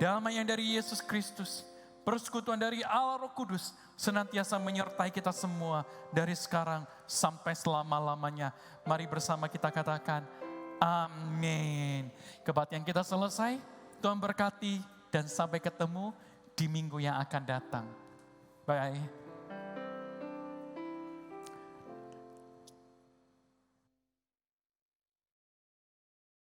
damai yang dari Yesus Kristus, persekutuan dari Allah Roh Kudus senantiasa menyertai kita semua dari sekarang sampai selama-lamanya. Mari bersama kita katakan amin. Kebaktian kita selesai, Tuhan berkati dan sampai ketemu di minggu yang akan datang. Bye.